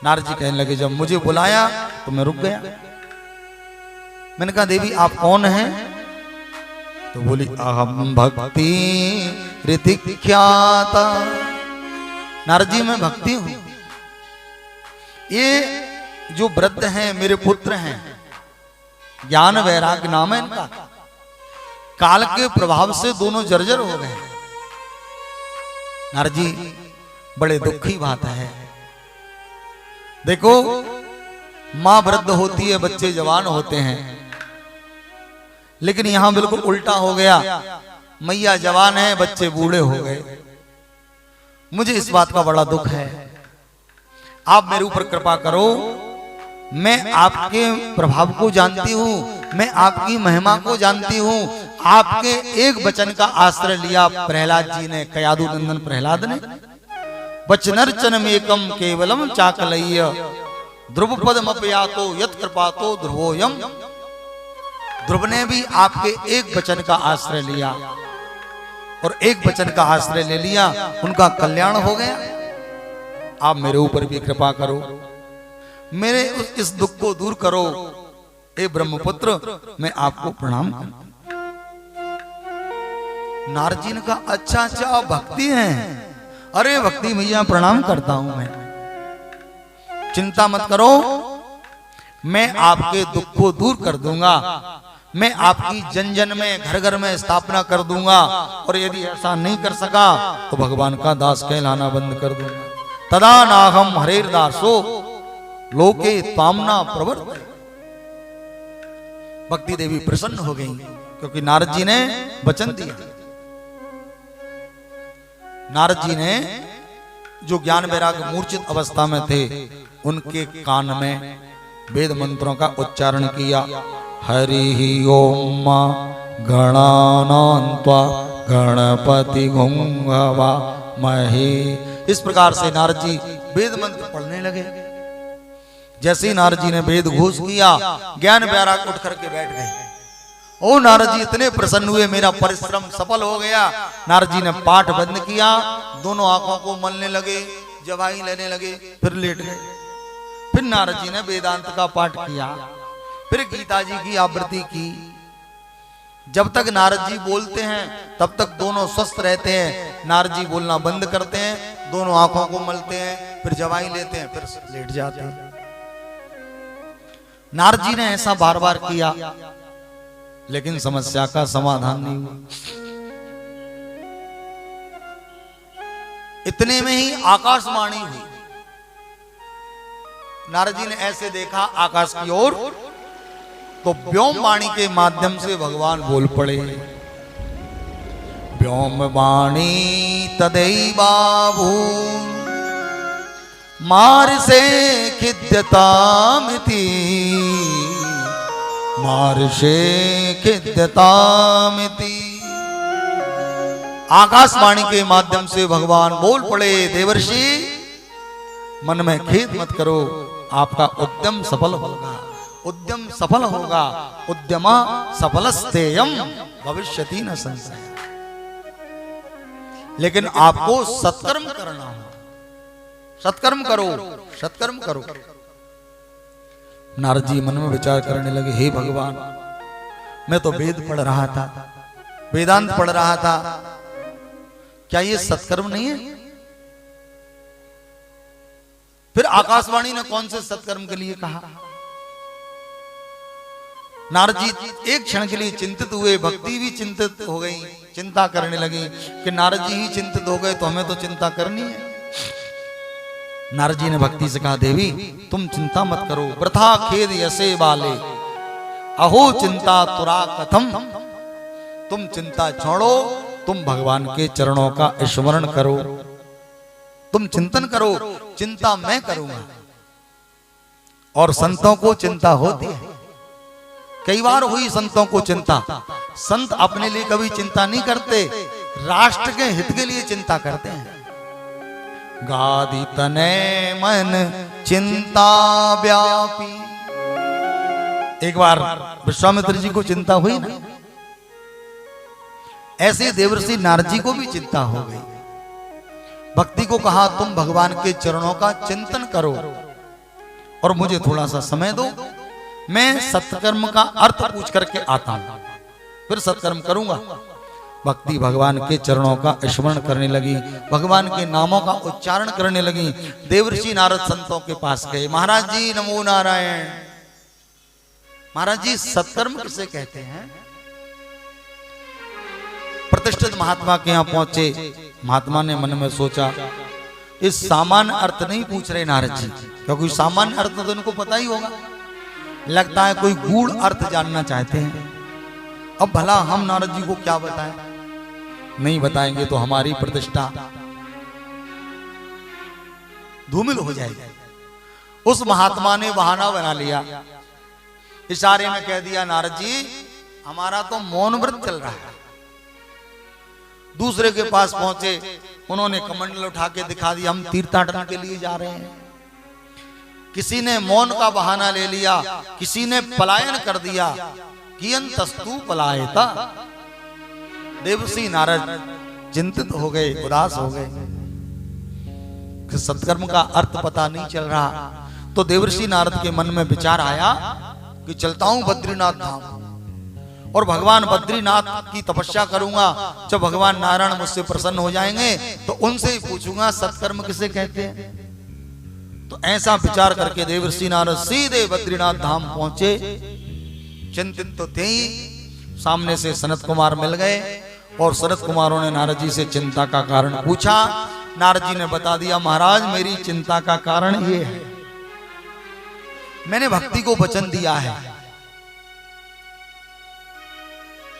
नारद जी कहने लगे जब मुझे बुलाया तो मैं रुक गया। मैंने कहा देवी आप कौन हैं? तो बोली अहम भक्ति ऋतिख्याता। नारद जी मैं भक्ति हूं। ये जो वृद्ध हैं मेरे पुत्र हैं, ज्ञान वैराग्य नाम है इनका। काल के प्रभाव से दोनों जर्जर हो गए। नारद जी बड़े दुखी बात है। देखो मां वृद्ध होती है, बच्चे जवान होते हैं, लेकिन यहां बिल्कुल उल्टा हो गया। मैया जवान है, बच्चे बूढ़े हो गए। मुझे इस बात का बड़ा दुख है। आप मेरे ऊपर कृपा करो। मैं आपके प्रभाव को जानती हूं, मैं आपकी महिमा को जानती हूं। आपके एक वचन का आश्रय लिया प्रहलाद जी ने, कयादु नंदन प्रहलाद ने। वचनर्चनमेकम केवलम चाकलय्य ध्रुवपदमपयातो यत् कृपातो ध्रुवोयम। ध्रुव ने भी आपके एक वचन का आश्रय लिया और एक वचन का आश्रय ले लिया, उनका कल्याण हो गया। आप मेरे ऊपर भी कृपा करो, मेरे इस दुख को दूर करो। हे ब्रह्मपुत्र, मैं आपको प्रणाम करता हूं। नारद जी ने कहा अच्छा अच्छा भक्ति है, अरे भक्ति भैया प्रणाम करता हूं मैं, चिंता मत करो, मैं आपके दुख को दूर कर दूंगा, मैं आपकी जन जन में घर घर में स्थापना कर दूंगा, और यदि ऐसा नहीं कर सका तो भगवान का दास कहलाना बंद कर दूंगा। तदा नाहम हरेर दासो लोके तामना प्रवर्त। भक्ति देवी प्रसन्न हो गई क्योंकि नारद जी ने वचन दिया। नारद जी ने जो ज्ञान वैराग्य मूर्छित अवस्था में थे उनके कान में वेद मंत्रों का उच्चारण किया। हरि ओम गणानान्त्वा गणपति घुंघवा महे। इस प्रकार से नारद जी वेद मंत्र पढ़ने लगे। जैसे ही नारद जी ने वेद घोष किया, ज्ञान वैराग्य उठ करके बैठ गए। ओ नारद जी इतने प्रसन्न हुए, मेरा परिश्रम सफल हो गया। नारद जी ने पाठ बंद किया, दोनों आंखों को मलने लगे, जवाई लेने लगे, फिर लेट गए। फिर नारद जी ने वेदांत का पाठ किया, फिर गीता जी की आवृत्ति की। जब तक नारद जी बोलते हैं तब तक दोनों स्वस्थ रहते हैं। नारद जी बोलना बंद करते हैं, दोनों आंखों को मलते हैं, फिर जवाई लेते हैं, फिर लेट जाते हैं। नारद जी ने ऐसा बार बार किया, लेकिन समस्या का समाधान नहीं हुआ। इतने में ही आकाशवाणी हुई। नारद जी ने ऐसे देखा आकाश की ओर, तो व्योम वाणी के माध्यम से भगवान बोल पड़े। व्योम वाणी तदैवाभू मार्षे खिद्यतामिति, मार्षे खिद्यतामिति। आकाशवाणी के माध्यम से भगवान बोल पड़े, देवर्षि मन में खेद मत करो, आपका उद्यम सफल होगा, उद्यम सफल होगा। उद्यमा सफलस्तेयम भविष्यति न संशय। लेकिन आपको सत्कर्म करना हो, सत्कर्म करो, सत्कर्म करो। नारद जी मन में विचार करने लगे, हे भगवान, मैं तो वेद पढ़ रहा था, वेदांत पढ़ रहा था, क्या ये सत्कर्म नहीं है? फिर आकाशवाणी ने कौन से सत्कर्म के लिए कहा? नारद जी एक क्षण के लिए चिंतित हुए, भक्ति भी चिंतित हो गई, चिंता करने लगी कि नारद जी ही चिंतित हो गए तो हमें तो चिंता करनी है। नारद जी ने भक्ति से कहा, देवी तुम चिंता मत करो, वृथा खेद यसे बाले, अहो चिंता तुरा कथम। तुम चिंता छोड़ो, तुम भगवान के चरणों का स्मरण करो, तुम चिंतन करो, चिंता मैं करूंगा। और संतों को चिंता होती है, कई बार हुई संतों को चिंता। संत अपने लिए कभी चिंता नहीं करते, राष्ट्र के हित के लिए चिंता करते हैं। गादि तने मन चिंता व्यापी। एक बार विश्वामित्र जी को चिंता हुई ना, ऐसे देवर्षि नारद जी को भी चिंता हो गई। भक्ति को कहा, तुम भगवान के चरणों का चिंतन करो और मुझे थोड़ा सा समय दो, मैं सत्कर्म का अर्थ पूछ करके आता हूं, फिर सत्कर्म करूंगा। भक्ति भगवान के चरणों का स्मरण करने लगी, भगवान के नामों का उच्चारण करने लगी। देवर्षि नारद संतों के पास गए, महाराज जी नमो नारायण। महाराज जी सत्कर्म किसे कहते हैं? प्रतिष्ठित महात्मा के यहां पहुंचे। महात्मा ने मन में सोचा, इस सामान्य अर्थ नहीं पूछ रहे नारद जी, क्योंकि सामान्य अर्थ तो इनको पता ही होगा। लगता है कोई गूढ़ अर्थ जानना चाहते हैं। अब भला हम नारद जी को क्या बताएं? नहीं बताएंगे तो हमारी प्रतिष्ठा धूमिल हो जाएगी। उस महात्मा ने बहाना बना लिया, इशारे में कह दिया, नारद जी हमारा तो मौन व्रत चल रहा है। दूसरे के पास पहुंचे, उन्होंने कमंडल उठा के दिखा दिया, हम तीर्थाटन के लिए जा रहे हैं। किसी ने मौन का बहाना ले लिया, किसी ने पलायन कर दिया, कियंतस्तु पलायता। देवर्षि नारद चिंतित हो गए, उदास हो गए। कि सत्कर्म का अर्थ पता नहीं चल रहा। तो देवर्षि नारद के मन में विचार आया कि चलता हूं बद्रीनाथ धाम और भगवान बद्रीनाथ की तपस्या करूंगा। जब भगवान नारायण मुझसे प्रसन्न हो जाएंगे तो उनसे ही पूछूंगा सत्कर्म किसे कहते हैं। तो ऐसा विचार करके देवर्षि नारद सीधे बद्रीनाथ धाम पहुंचे। चिंतित तो थे ही, सामने से सनत कुमार मिल गए और सनत कुमारों ने नारद जी से चिंता का कारण पूछा। नारद जी ने बता दिया, महाराज मेरी चिंता का कारण ये है, मैंने भक्ति को वचन दिया है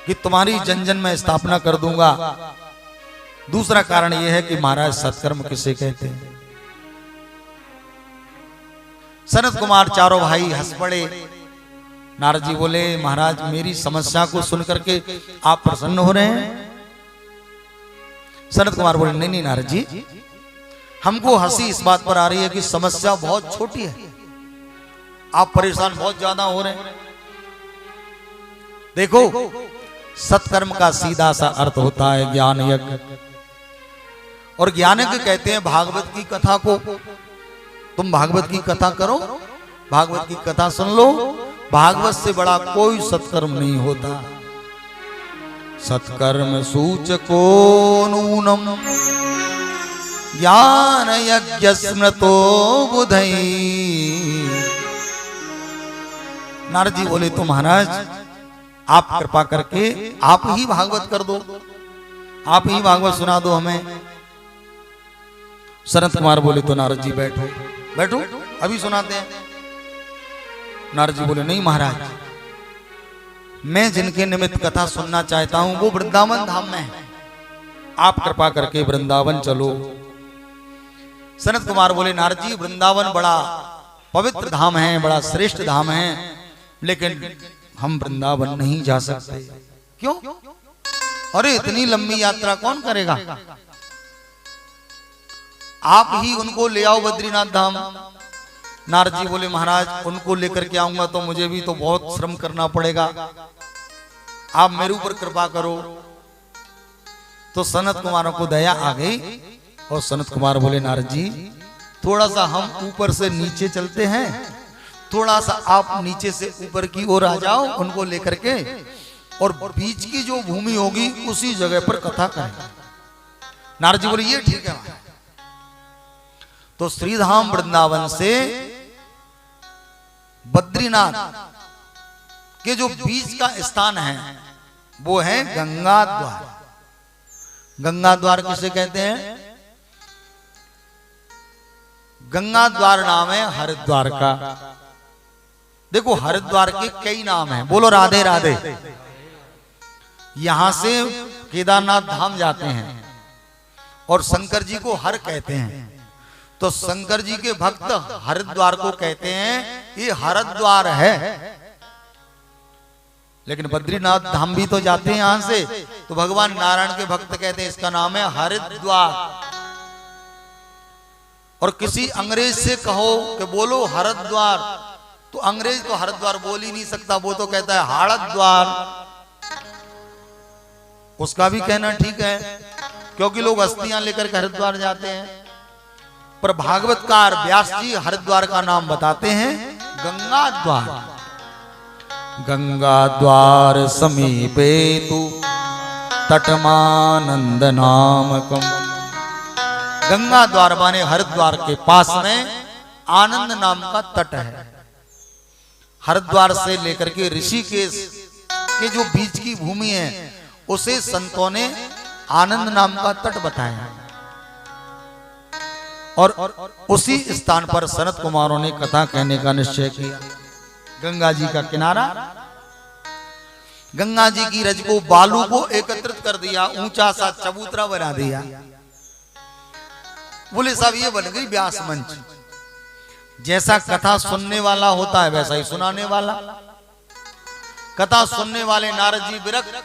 कि तुम्हारी जन जन में स्थापना कर दूंगा। दूसरा कारण यह है कि महाराज सत्कर्म किसे कहते हैं। सनत कुमार चारों भाई हंस पड़े। नारद जी बोले, महाराज मेरी समस्या को सुनकर के आप प्रसन्न हो रहे हैं। सनत कुमार बोले, नहीं नहीं नारद जी, हमको हंसी इस बात पर आ रही है कि समस्या बहुत छोटी है, आप परेशान बहुत ज्यादा हो रहे हैं। देखो सत्कर्म का सीधा सा अर्थ होता है ज्ञान यज्ञ, और ज्ञान यज्ञ कहते हैं भागवत की कथा को। तुम भागवत की कथा करो, भागवत की कथा सुन लो, भागवत से बड़ा कोई सत्कर्म नहीं होता। सत्कर्म सूचको नूनम ज्ञान यज्ञ स्मृतो बुधई। नारद जी बोले, तो महाराज आप कृपा करके आप ही भागवत कर दो, आप ही भागवत सुना दो हमें। सनत कुमार बोले, तो नारद जी बैठो बैठो अभी सुनाते हैं। नारद जी बोले, नहीं महाराज, मैं जिनके निमित्त कथा सुनना चाहता हूं वो वृंदावन धाम में है, आप कृपा करके वृंदावन चलो। सनत कुमार बोले, नारद जी वृंदावन बड़ा पवित्र धाम है, बड़ा श्रेष्ठ धाम है, लेकिन हम वृंदावन नहीं जा सकते। क्यों? अरे इतनी लंबी यात्रा कौन करेगा, आप ही उनको ले आओ बद्रीनाथ धाम। नारद जी बोले, महाराज उनको लेकर के आऊंगा तो मुझे भी तो बहुत श्रम करना पड़ेगा, आप मेरे ऊपर कृपा करो। तो सनत कुमारों को दया आ गई और सनत कुमार बोले, नारद जी थोड़ा सा हम ऊपर से नीचे चलते हैं, थोड़ा सा आप नीचे से ऊपर की ओर आ जाओ उनको लेकर के, और बीच की जो भूमि होगी उसी जगह पर कथा करें। नारद जी बोले, ये ठीक है। तो श्रीधाम वृंदावन से बद्रीनाथ के जो बीच का स्थान है वो है गंगा द्वार। गंगा द्वार किसे कहते हैं? गंगा द्वार नाम है हरिद्वार का। देखो हरिद्वार के कई नाम हैं, बोलो राधे राधे। यहां से केदारनाथ धाम जाते हैं और शंकर जी को हर कहते हैं, तो शंकर जी के भक्त हरिद्वार को कहते हैं ये हरिद्वार है। लेकिन बद्रीनाथ धाम भी तो जाते हैं यहां से, तो भगवान नारायण के भक्त कहते हैं इसका नाम है हरिद्वार। और किसी अंग्रेज से कहो कि बोलो हरिद्वार, तो अंग्रेज तो हरिद्वार बोल ही नहीं सकता, वो तो कहता है हाड़द्वार। उसका भी कहना ठीक है, क्योंकि लोग अस्थियां लेकर के हरिद्वार जाते हैं। पर भागवतकार व्यास जी हरिद्वार का नाम बताते हैं गंगा द्वार। गंगा द्वार समीपे तु तटमानंद नामकम। गंगा द्वार माने हरिद्वार के पास में आनंद नाम का तट है। हरिद्वार से लेकर के ऋषिकेश के जो बीच की भूमि है उसे संतों ने आनंद नाम का तट बताया, और उसी स्थान पर सनत कुमारों ने कथा कहने का निश्चय किया। गंगा जी का किनारा, गंगा जी की रज को बालू को एकत्रित कर दिया, ऊंचा सा चबूतरा बना दिया। बोले साहब ये बन गई व्यास मंच। जैसा कथा सुनने वाला होता है वैसा ही सुनाने वाला। कथा सुनने वाले नारद जी विरक्त,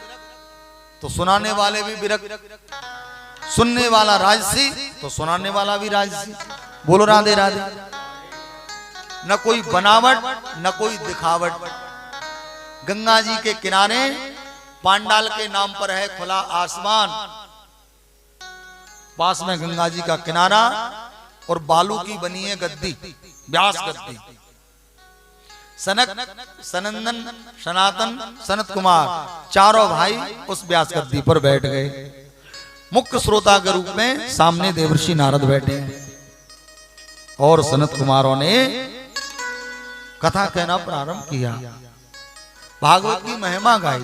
तो सुनाने वाले भी विरक्त। सुनने वाला राजसी, तो सुनाने वाला भी राजसी। बोलो राधे राधे। न कोई बनावट न कोई दिखावट। गंगा जी के किनारे पांडाल के नाम पर है खुला आसमान, पास में गंगा जी का किनारा, और बालू की बनी है गद्दी, व्यास गद्दी। सनक, सनंदन, सनातन, सनत कुमार चारों भाई उस व्यास गद्दी पर बैठ गए। मुख्य श्रोता के रूप में सामने देवर्षि नारद बैठे हैं और सनत कुमारों ने कथा कहना प्रारंभ किया, भागवत की महिमा गाई।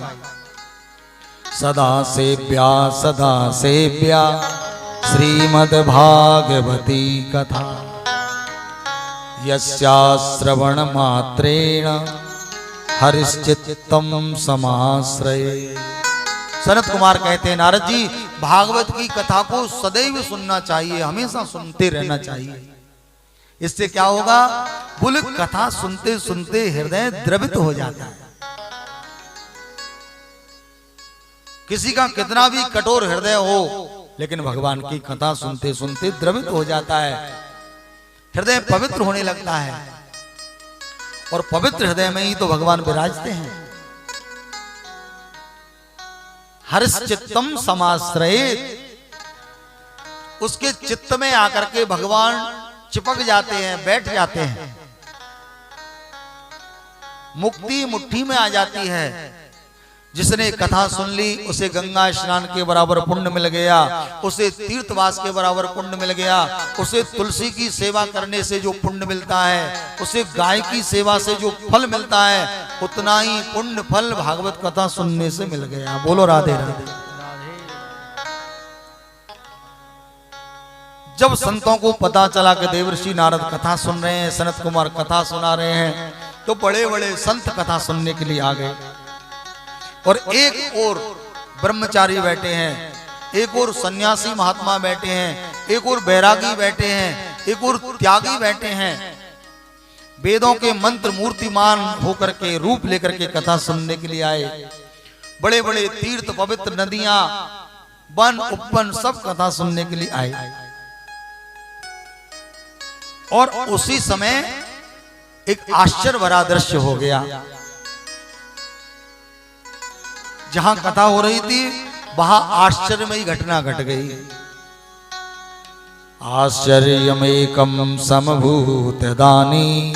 सदा सेव्या श्रीमद् भागवती कथा, यस्या श्रवण मात्रेण हरिश्चित्तम समाश्रये। सनत कुमार कहते हैं, नारद जी भागवत की कथा को सदैव सुनना चाहिए, हमेशा सुनते रहना चाहिए। इससे क्या होगा, बोले कथा सुनते सुनते हृदय द्रवित हो जाता है। किसी का कितना भी कठोर हृदय हो, लेकिन भगवान की कथा सुनते सुनते द्रवित हो जाता है, हृदय पवित्र होने लगता है। और पवित्र हृदय में ही तो भगवान विराजते हैं। हरिश्चित्तम समाश्रयेत, उसके चित्त में आकर के भगवान चिपक जाते हैं, बैठ जाते हैं। मुक्ति मुट्ठी में आ जाती है। जिसने कथा सुन ली उसे गंगा स्नान के बराबर पुण्य मिल गया, उसे तीर्थवास के बराबर पुण्य मिल गया, उसे तुलसी की सेवा करने से जो पुण्य मिलता है, उसे गाय की सेवा से जो फल मिलता है, उतना ही पुण्य फल भागवत कथा सुनने से मिल गया। बोलो राधे राधे। जब संतों को पता चला कि देवर्षि नारद कथा सुन रहे हैं, सनत कुमार कथा सुना रहे हैं, तो बड़े बड़े संत कथा सुनने के लिए आ गए। और एक और ब्रह्मचारी बैठे हैं, एक और सन्यासी महात्मा बैठे हैं, एक और बैरागी बैठे हैं, एक और त्यागी बैठे हैं। वेदों के मंत्र मूर्तिमान होकर के रूप लेकर के कथा सुनने के लिए आए। बड़े बड़े तीर्थ, पवित्र नदियां, वन उपवन सब कथा सुनने के लिए आए। और उसी समय एक आश्चर्य भरा दृश्य हो गया। जहां कथा हो रही थी वहां आश्चर्यमयी घटना घट गई। आश्चर्यमेकं समभूतदानी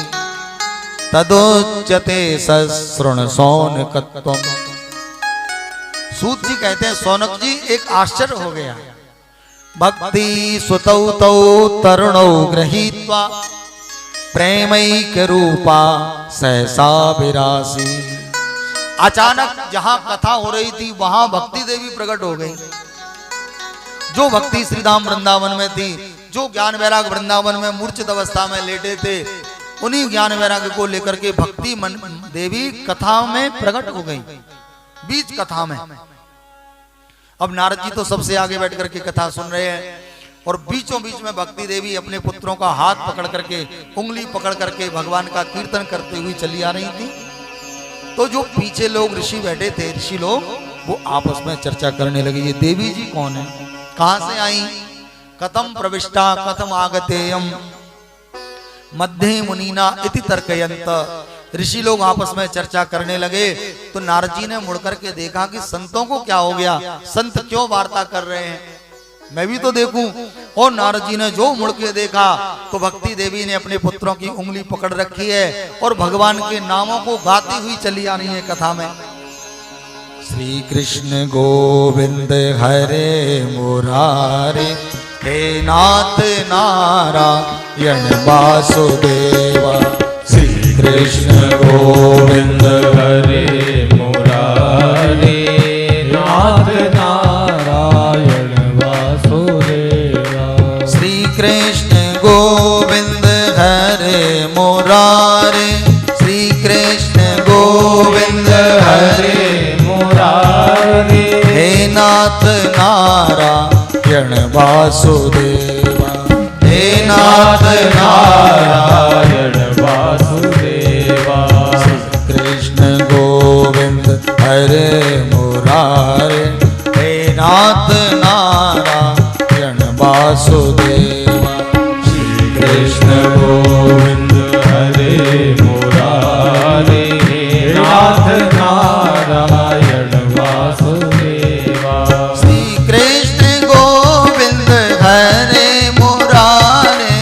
तदोच्यते सशृण सौनकत्वम्। सूत जी कहते हैं, सौनक जी एक आश्चर्य हो गया। भक्ति सुतौ तौ तरुणौ गृहीत्वा प्रेमैक रूपा सहसा विरासी। अचानक जहां कथा हो रही थी वहां भक्ति देवी प्रकट हो गई। जो भक्ति श्री धाम वृंदावन में थी, जो ज्ञान वैराग वृंदावन में मूर्छित अवस्था में लेटे थे, उन्हीं ज्ञान वैराग को लेकर के भक्ति देवी कथा में प्रकट हो गई, बीच कथा में। अब नारद जी तो सबसे आगे बैठ करके कथा सुन रहे हैं और बीचों बीच में भक्ति देवी अपने पुत्रों का हाथ पकड़ करके, उंगली पकड़ करके भगवान का कीर्तन करते हुए चली आ रही थी। तो जो पीछे लोग ऋषि बैठे थे, ऋषि लोग, वो आपस में चर्चा करने लगे, ये देवी जी कौन है, कहां से आई, कथम प्रविष्टा कथम आगतेयम मध्य मुनीना इति तर्कयंत। ऋषि लोग आपस में चर्चा करने लगे। तो नारद जी ने मुड़ करके देखा कि संतों को क्या हो गया, संत क्यों वार्ता कर रहे हैं, मैं भी तो देखूं। और नारद जी ने जो मुड़ के देखा तो भक्ति देवी ने अपने पुत्रों की उंगली पकड़ रखी है और भगवान के नामों को गाती हुई चली आ रही है कथा में। श्री कृष्ण गोविंद हरे मुरारे, हे नाथ नारायण वासुदेवा। श्री कृष्ण गोविंद हरे मुरारे, नाथ नारायण वासुदेवा। श्री कृष्ण गोविंद हरे मुरारे, श्री कृष्ण गोविंद हरे मुरारे, हे नाथ नारायण वासुदेवा। हे नाथ नारायण वासुदेवा। कृष्ण गोविंद हरे मुरारे, हे नाथ नारायण वासुदेवा। श्री कृष्ण गोविंद हरे मुरारे, हे नाथ नारायण वासुदेवा। श्री कृष्ण गोविंद हरे मुरारे,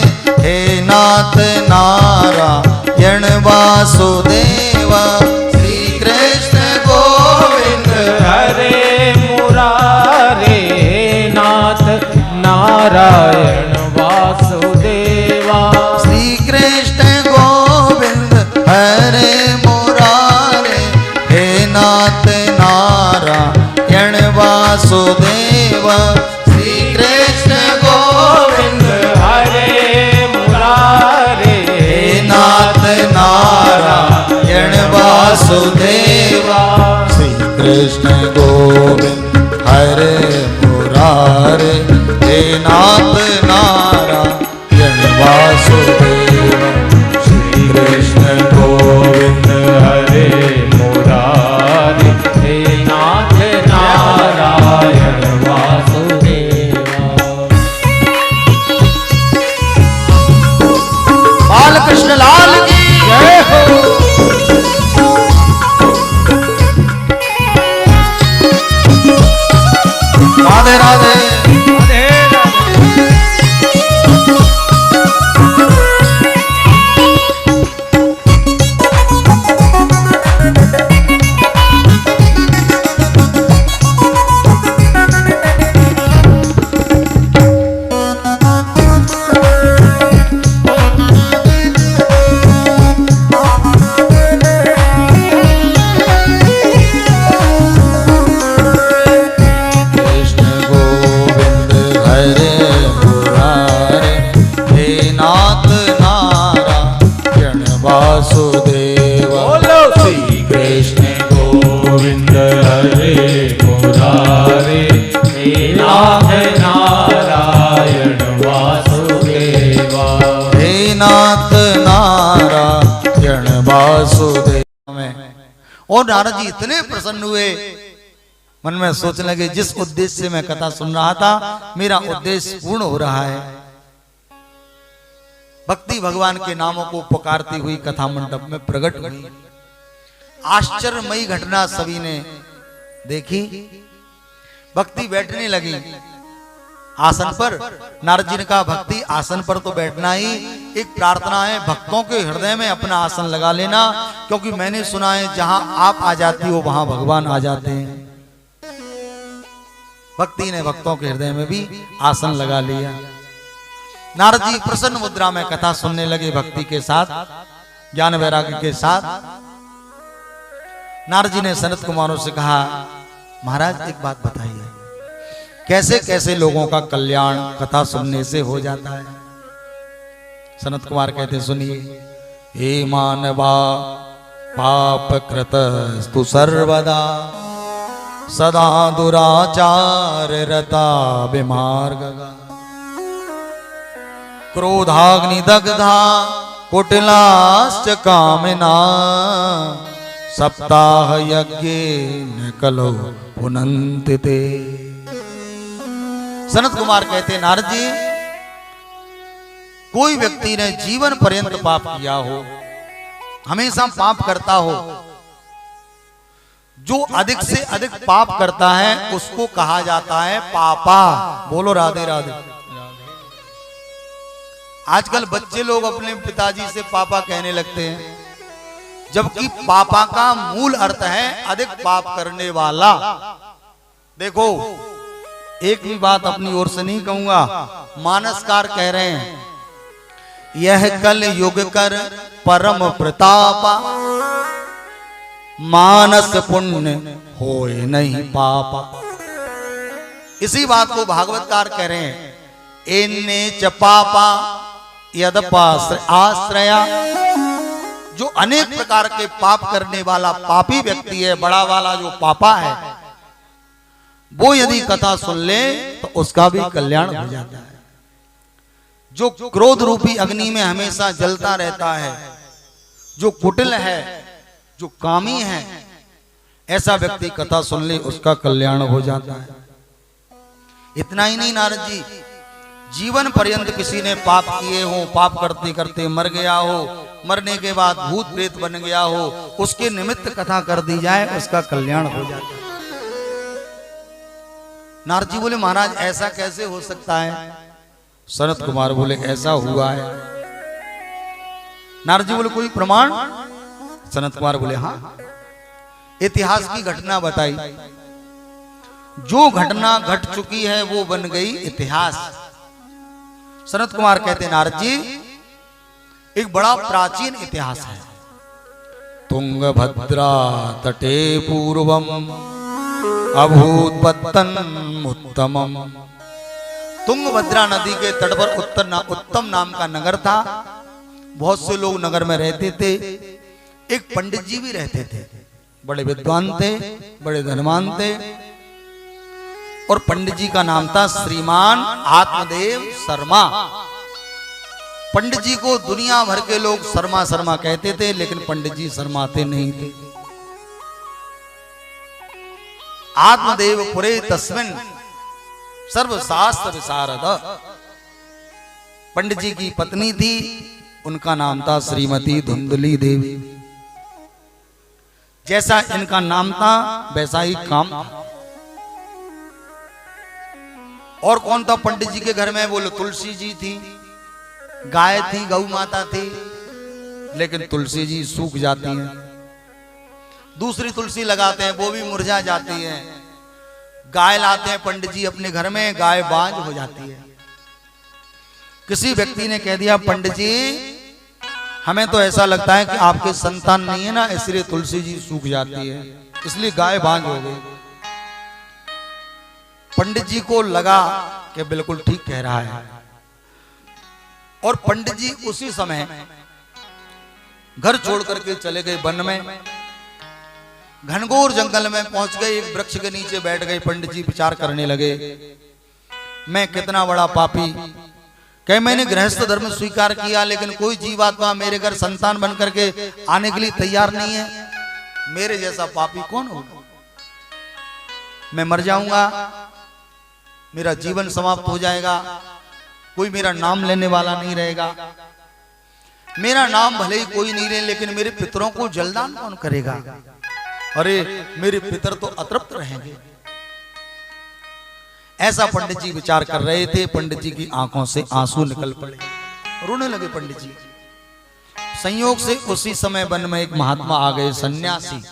नारायण वासुदेवा। श्री कृष्ण गोविंद हरे मुरारे, हे नाथ नारायण वासुदेवा। श्री कृष्ण गोविंद हरे मुरारे, हे नाथ नारायण वासुदेवा। श्री कृष्ण गोविंद हरे मुरारे, हे नाथ नारायण वासुदेवा। श्री कृष्ण गोविंद हरे मुरारे, हे नाथ नारायण वासुदेवा। बालकृष्ण लाल की जय हो। राधे राधे। वासुदेवा। बोलो श्री कृष्ण गोविंद हरे मुरारे, हे नाथ नारायण वासुदेवा। हे नाथ नारायण वासुदेवा में। और नारद जी इतने प्रसन्न हुए, मन में सोचने लगे जिस उद्देश्य से मैं कथा सुन रहा था, मेरा उद्देश्य पूर्ण हो रहा है। भक्ति भगवान के नामों को पुकारती हुई कथा मंडप में प्रकट हुई। आश्चर्यमयी घटना सभी ने देखी। भक्ति बैठने लगी आसन पर। नारद जी ने कहा, भक्ति आसन पर तो बैठना ही एक प्रार्थना है, भक्तों के हृदय में अपना आसन लगा लेना, क्योंकि मैंने सुना है जहां आप आ जाती हो वहां भगवान आ जाते हैं। भक्ति ने भक्तों के हृदय में भी आसन लगा लिया। नारद जी प्रसन्न मुद्रा में कथा सुनने लगे, भक्ति के साथ, ज्ञान वैराग्य के साथ। नारद जी ने सनत कुमारों से कहा, महाराज एक बात बताइए, कैसे कैसे लोगों का कल्याण कथा सुनने से हो जाता है? सनत कुमार कहते, सुनिए। हे मानवा पाप कृतस्तु सर्वदा, सदा दुराचार रता विमार्गगा, क्रोधाग्नि दग्धा कुटिलाश्च कामिना, सप्ताह यज्ञेन कलो पुनन्ति ते। सनत कुमार कहते, नारद जी, कोई व्यक्ति ने जीवन पर्यंत पाप किया हो, हमेशा पाप करता हो, जो अधिक से अधिक पाप करता है उसको कहा जाता है पापा। बोलो राधे राधे। आजकल बच्चे लोग अपने पिताजी से पापा कहने लगते हैं, जबकि पापा का मूल अर्थ है अधिक पाप करने वाला। देखो, एक भी बात अपनी ओर से नहीं कहूंगा, मानसकार कह रहे हैं, यह कल युग कर परम प्रतापा, मानस पुण्य होए नहीं पापा। इसी बात को भागवतकार कह रहे हैं, एन्ने च पापा यदपाश्रया। जो अनेक प्रकार के पाप करने वाला पापी व्यक्ति है, बड़ा वाला जो पापा है, वो यदि कथा सुन ले तो उसका भी कल्याण हो जाता है। जो क्रोध रूपी अग्नि में हमेशा जलता रहता है, जो कुटिल है, जो कामी है, ऐसा व्यक्ति कथा सुन ले उसका कल्याण हो जाता है। इतना ही नहीं नारद जी, जीवन पर्यंत किसी ने पाप किए हो, पाप करते करते मर गया हो, मरने के बाद भूत प्रेत बन गया हो, उसके निमित्त कथा कर दी जाए, उसका कल्याण हो जाता है। नारद जी बोले, महाराज ऐसा कैसे हो सकता है? सनत कुमार बोले, ऐसा हुआ है। नारद जी बोले, कोई प्रमाण? सनत कुमार बोले, हाँ, इतिहास की घटना बताई। जो घटना घट चुकी है वो बन गई इतिहास। सनत कुमार कहते हैं नारद जी एक बड़ा प्राचीन इतिहास है। तुंगभद्रा तटे पूर्वम अभूतपत्तनमुत्तमम्। तुंगभद्रा नदी के तट पर उत्तम नाम का नगर था। बहुत से लोग नगर में रहते थे। एक पंडित जी भी रहते थे, बड़े विद्वान थे, बड़े धनवान थे। और पंडित जी का नाम था श्रीमान आत्मदेव शर्मा। पंडित जी को दुनिया भर के लोग शर्मा शर्मा कहते थे, लेकिन पंडित जी शर्माते नहीं थे। आत्मदेव पुरे तस्मिन् सर्वशास्त्र विशारद। पंडित जी की पत्नी थी, उनका नाम था श्रीमती धुंधली देवी। जैसा इनका नाम था वैसा ही काम था। और कौन था पंडित जी के घर में? बोलो तुलसी जी थी, गाय थी, गौ माता थी, लेकिन तुलसी जी सूख जाती हैं। दूसरी तुलसी लगाते हैं, वो भी मुरझा जाती है। गाय लाते हैं पंडित जी अपने घर में, गाय बांझ हो जाती है। किसी व्यक्ति ने कह दिया पंडित जी हमें तो ऐसा लगता है कि आपके संतान नहीं है ना, इसलिए तुलसी जी सूख जाती है, इसलिए गाय बांझ हो गई। पंडित जी को लगा कि बिल्कुल ठीक कह रहा है। और पंडित जी उसी समय घर छोड़ करके चले गए वन में। घनघोर जंगल में पहुंच गए, एक वृक्ष के नीचे बैठ गए। पंडित जी विचार करने लगे, मैं कितना बड़ा पापी, कहीं मैंने गृहस्थ धर्म स्वीकार किया, लेकिन कोई जीवात्मा मेरे घर संतान बन करके आने के लिए तैयार नहीं है। मेरे जैसा पापी कौन होगा? मैं मर जाऊंगा, मेरा जीवन समाप्त हो जाएगा, कोई मेरा नाम लेने वाला नहीं रहेगा। मेरा नाम भले ही कोई नहीं ले, लेकिन मेरे पितरों को जलदान कौन करेगा? अरे मेरे पितर तो अतृप्त रहेंगे। ऐसा पंडित जी विचार कर रहे थे। पंडित जी की आंखों से आंसू निकल पड़े, रोने लगे पंडित जी। संयोग से उसी समय वन में एक महात्मा आ गए, सन्यासी।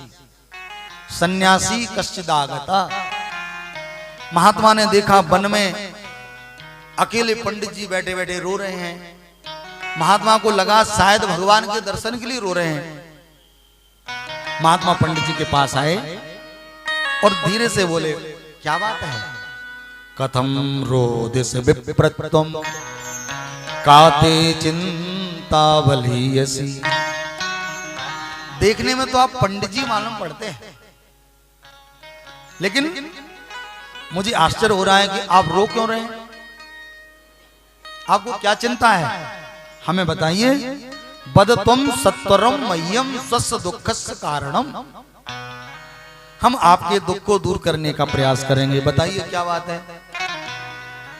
सन्यासी कश्चिदागता। महात्मा ने देखा वन में अकेले पंडित जी बैठे बैठे रो रहे हैं। महात्मा को लगा शायद भगवान के दर्शन के लिए रो रहे हैं। महात्मा पंडित जी के पास आए और धीरे से बोले, क्या बात है? कथम रोदिस विप्रत्वम काते चिंतावलीयसी। देखने में तो आप पंडित जी मालूम पड़ते हैं, लेकिन मुझे आश्चर्य हो रहा है कि आप रो क्यों रहे हैं? आपको क्या चिंता है? हमें बताइए। बदत्वम सत्वरम मह्यम स्वस्य दुःखस्य कारणम। हम आपके दुख को दूर करने का प्रयास करेंगे, बताइए क्या बात है?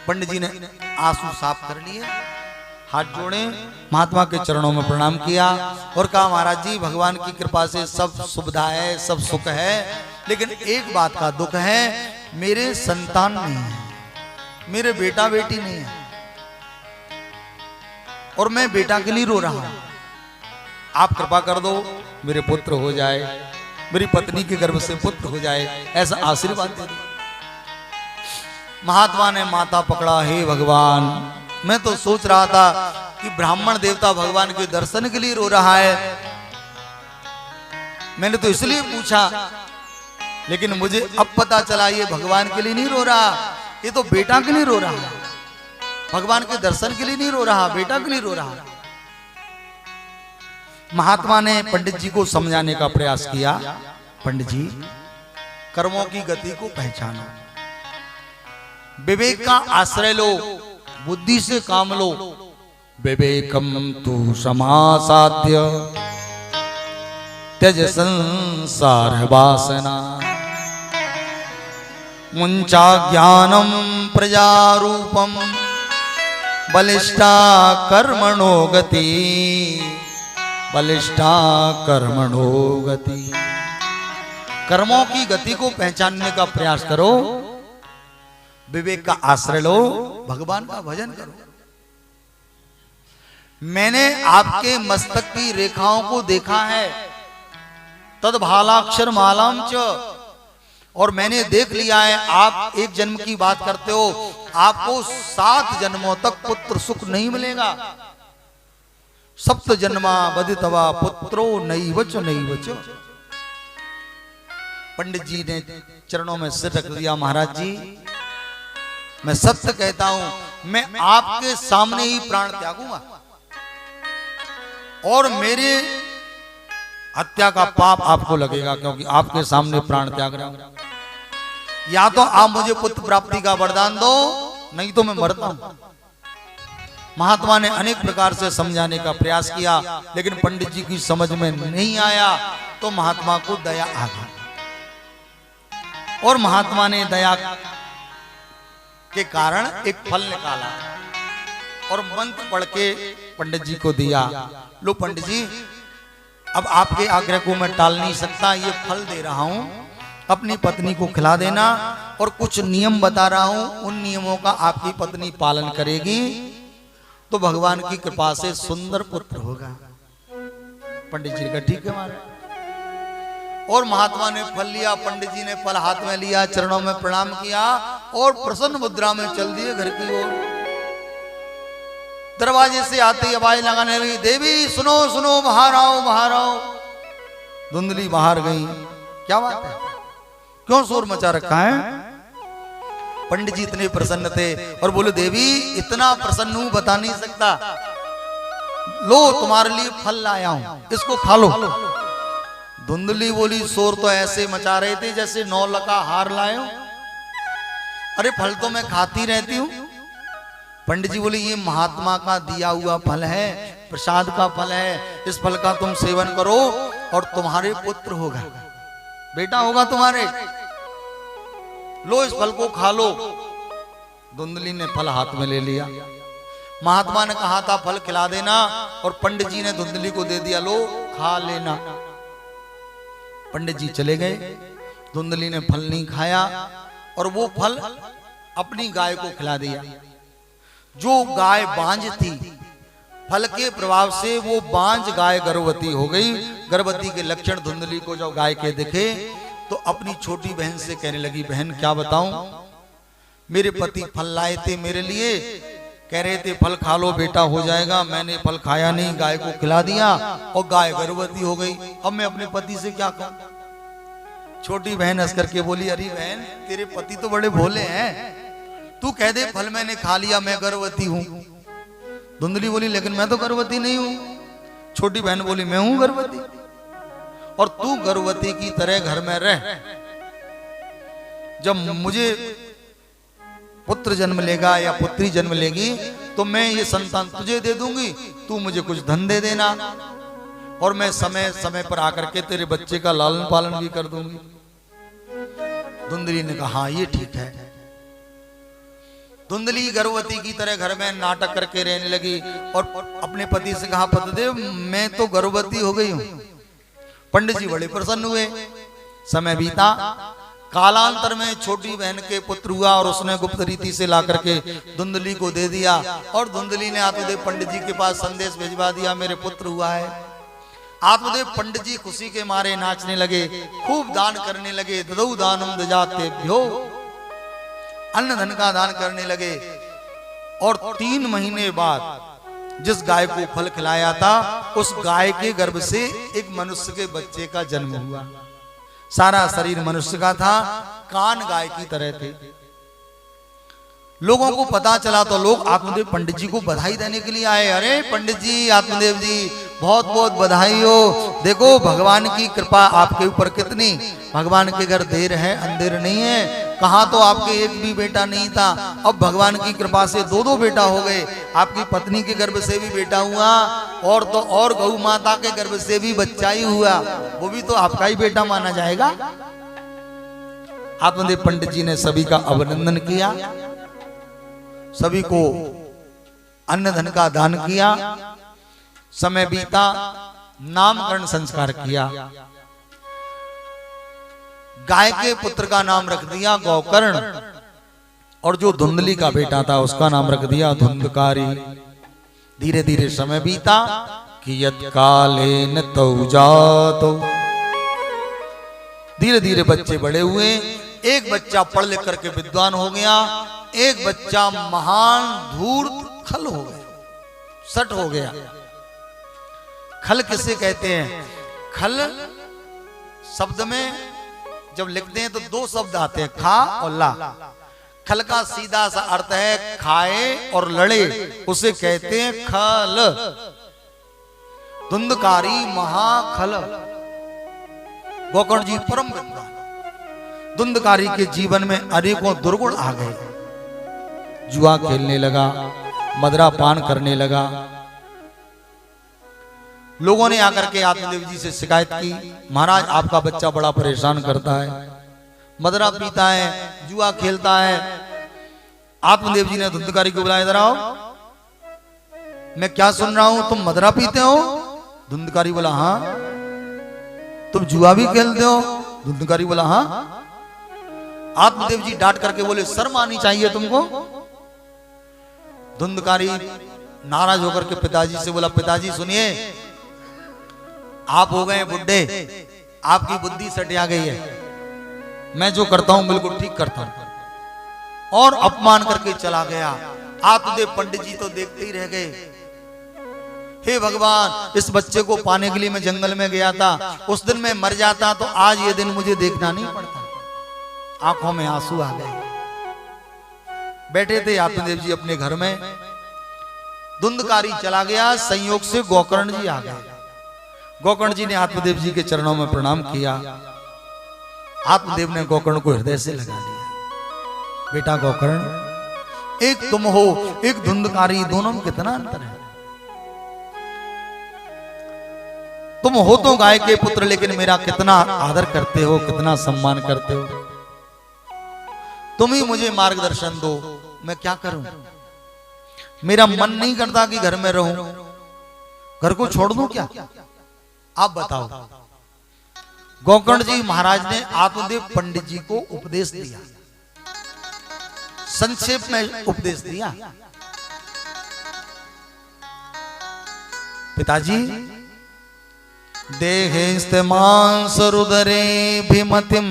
पंडित जी ने आंसू साफ कर लिए, हाथ जोड़े, महात्मा के चरणों में प्रणाम किया और कहा, महाराज जी भगवान की कृपा से सब सुविधा है, सब सुख है, लेकिन एक बात का दुख है, मेरे संतान नहीं है, मेरे बेटा बेटी नहीं है, और मैं बेटा के लिए रो रहा हूं। आप कृपा कर दो, मेरे पुत्र हो जाए, मेरी पत्नी के गर्भ से पुत्र हो जाए, ऐसा आशीर्वाद दे दो। महात्मा ने माथा पकड़ा, हे भगवान, मैं तो सोच रहा था कि ब्राह्मण देवता भगवान के दर्शन के लिए रो रहा है, मैंने तो इसलिए पूछा, लेकिन मुझे अब पता चला ये भगवान के लिए नहीं रो रहा, ये तो बेटा के लिए रो रहा है। भगवान के दर्शन के लिए नहीं रो रहा, बेटा के लिए रो रहा। महात्मा ने पंडित जी को समझाने का प्रयास किया, पंडित जी कर्मों की गति को पहचानो, विवेक का आश्रय लो, बुद्धि से काम लो। विवेकम तु समासाध्य त्यज संसार वासना मुंचा ज्ञानम प्रजारूपम बलिष्ठा कर्मणो गति, बलिष्ठा कर्मणो गति। कर्मों की गति को पहचानने का प्रयास करो, विवेक का आश्रय लो, भगवान का भजन करो। मैंने आपके मस्तक की रेखाओं को देखा है, तद भालाक्षर मालाम च और मैंने देख लिया है आप एक जन्म की बात करते हो, आपको 7 जन्मों तक पुत्र सुख नहीं मिलेगा। सप्त जन्मा बदितवा पुत्रो नैवच नैवच। पंडित जी ने चरणों में सिर रख दिया, महाराज जी मैं सत्य कहता हूं, मैं आपके सामने ही प्राण त्यागूंगा और मेरे हत्या का पाप आपको लगेगा, क्योंकि आपके सामने प्राण त्याग रहा हूं। या तो आप मुझे पुत्र प्राप्ति का वरदान दो, नहीं तो मैं मरता हूं। महात्मा ने अनेक प्रकार से समझाने का प्रयास किया, लेकिन पंडित जी की समझ में नहीं आया। तो महात्मा को दया आ गई और महात्मा ने दया के कारण एक फल निकाला और मंत्र पढ़ के पंडित जी को दिया। लो पंडित जी, अब आपके आग्रह को मैं टाल नहीं सकता, ये फल दे रहा हूं, अपनी पत्नी को खिला देना और कुछ नियम बता रहा हूं, उन नियमों का आपकी पत्नी पालन करेगी तो भगवान की कृपा से सुंदर पुत्र होगा। पंडित जी ने कहा ठीक है महाराज। और महात्मा ने फल लिया, पंडित जी ने फल हाथ में लिया, चरणों में प्रणाम किया और प्रसन्न मुद्रा में चल दिए घर की ओर। दरवाजे से आते ही आवाज लगाने लगी, देवी सुनो सुनो, बाहर आओ बाहर आओ। धुंधली बाहर गई, क्या बात है, क्यों शोर मचा रखा है? पंडित जी इतने प्रसन्न थे और बोले देवी इतना प्रसन्न हूं बता नहीं सकता, लो तुम्हारे लिए फल लाया हूं, इसको खा लो। धुंधली बोली शोर तो ऐसे मचा रहे थे जैसे 9 लका हार लाए हो। अरे फल तो मैं खाती रहती हूं। पंडित जी बोले ये महात्मा का दिया हुआ फल है, प्रसाद का फल है, इस फल का तुम सेवन करो और तुम्हारे पुत्र होगा, बेटा होगा तुम्हारे, लो इस फल को खा लो। धुंधली ने फल हाथ में ले लिया। महात्मा ने कहा था फल खिला देना और पंडित जी ने धुंधली को दे दिया, लो खा लेना। पंडित जी चले गए, धुंधली ने फल नहीं खाया और वो फल अपनी गाय को खिला दिया। जो गाय बांझ थी, फल के प्रभाव से वो बांझ गाय गर्भवती हो गई। गर्भवती के लक्षण धुंधली को जब गाय के दिखे तो अपनी छोटी बहन से कहने लगी, बहन क्या बताऊं, मेरे पति फल लाए थे मेरे लिए, कह रहे थे फल खा लो बेटा हो जाएगा, मैंने फल खाया नहीं, गाय को खिला दिया और गाय गर्भवती हो गई। अब मैं अपने पति से क्या कहूं? छोटी बहन हंस करके बोली, अरे बहन तेरे पति तो बड़े भोले हैं, तू कह दे फल मैंने खा लिया मैं गर्भवती हूं। धुंधली बोली लेकिन मैं तो गर्भवती नहीं हूं। छोटी बहन बोली मैं हूं गर्भवती और तू गर्भवती की तरह घर में रह, जब मुझे पुत्र जन्म लेगा या पुत्री जन्म लेगी तो मैं ये संतान तुझे दे दूंगी, तू मुझे कुछ धन दे देना और मैं समय समय पर आकर के तेरे बच्चे का लालन पालन भी कर दूंगी। धुंधली ने कहा हाँ ये ठीक है। धुंधली गर्भवती की तरह घर में नाटक करके रहने लगी और अपने पति से कहा, पतिदेव मैं तो गर्भवती हो गई हूं। पंडित जी बड़े प्रसन्न हुए। समय बीता, कालांतर में छोटी बहन के पुत्र हुआ और उसने गुप्त रीति से ला करके धुंधली को दे दिया और धुंधली ने आत्मदेव पंडित जी के पास संदेश भिजवा दिया, मेरे पुत्र हुआ है। आत्मदेव पंडित जी खुशी के मारे नाचने लगे, खूब दान करने लगे। ददौ दानम दजातेभ्यो, अन्न धन का दान करने लगे। और 3 महीने बाद जिस गाय को फल खिलाया था उस गाय के गर्भ से एक मनुष्य के बच्चे का जन्म हुआ। सारा शरीर मनुष्य का था, कान गाय की तरह थे। लोगों को पता चला तो लोग आत्मदेव पंडित जी को बधाई देने के लिए आए। अरे पंडित जी, आत्मदेव जी बहुत बहुत बधाई हो, देखो भगवान की कृपा आपके ऊपर कितनी। भगवान के घर देर है अंधेर नहीं है। कहाँ तो आपके एक भी बेटा नहीं था, अब भगवान की कृपा से 2 बेटा हो गए। आपकी पत्नी के गर्भ से भी बेटा हुआ और तो और गौ माता के गर्भ से भी बच्चा ही हुआ, वो भी तो आपका ही बेटा माना जाएगा। आत्मदेव पंडित जी ने सभी का अभिनंदन किया, सभी को अन्न धन का दान किया। समय बीता, नामकरण संस्कार किया। गाय के पुत्र का नाम रख दिया गौकर्ण और जो धुंधली का बेटा था उसका नाम रख दिया धुंधकारी। धीरे धीरे समय बीता कि यत् कालेन तौ जातो, धीरे धीरे बच्चे बड़े हुए। एक बच्चा पढ़ लिख करके विद्वान हो गया, एक बच्चा महान धूर्त खल हो गया, सट हो गया। खल किसे कहते हैं? खल शब्द में जब लिखते हैं तो दो शब्द आते हैं, खा और ला। खल का सीधा सा अर्थ है खाए और लड़े, उसे कहते हैं खल। धुंधकारी महाखल। गोकर्ण जी परम विद्वान। धुंधकारी के जीवन में अनेकों दुर्गुण आ गए। जुआ खेलने लगा, मदरा पान करने लगा। लोगों ने आकर के आत्मदेव जी से शिकायत की, महाराज आपका बच्चा बड़ा परेशान करता है, मदरा पीता है, जुआ खेलता है। आत्मदेव जी ने धुंधकारी को बुलाया, इधर आओ, मैं क्या सुन रहा हूं, तुम मदरा पीते हो? धुंधकारी बोला हाँ। तुम जुआ भी खेलते हो? धुंधकारी बोला हाँ। आत्मदेव जी डांट करके बोले, शर्म आनी चाहिए तुमको। धुंधकारी नाराज होकर के पिताजी से बोला, पिताजी सुनिए, आप हो गए बुड्ढे, आपकी बुद्धि सटिया गई है, मैं जो करता हूं बिल्कुल ठीक करता हूं। और अपमान करके चला गया। आत्मदेव पंडित जी तो देखते ही रह गए। हे भगवान, इस बच्चे को पाने के लिए मैं जंगल में गया था, उस दिन मैं मर जाता तो आज ये दिन मुझे देखना नहीं पड़ता। आंखों में आंसू आ गए। बैठे थे आत्मदेव जी अपने घर में, धुंधकारी चला गया, संयोग से गोकर्ण जी आ गए। गोकर्ण जी ने आत्मदेव जी के चरणों में प्रणाम किया। आत्मदेव ने गोकर्ण को हृदय से लगा लिया। बेटा गोकर्ण, एक तुम हो, एक धुंधकारी, दोनों में कितना अंतर है। तुम हो तो गाय के पुत्र, लेकिन मेरा कितना आदर करते हो, कितना सम्मान करते हो। तुम ही मुझे मार्गदर्शन दो, मैं क्या करूं? मेरा मन नहीं करता कि घर में रहूं, घर को छोड़ दूं क्या? आप बताओ। गोकर्ण जी महाराज ने आत्मदेव पंडित जी को उपदेश दिया, संक्षेप में उपदेश दिया। पिताजी, देहेस्ते मांस रुदरे भिमतिम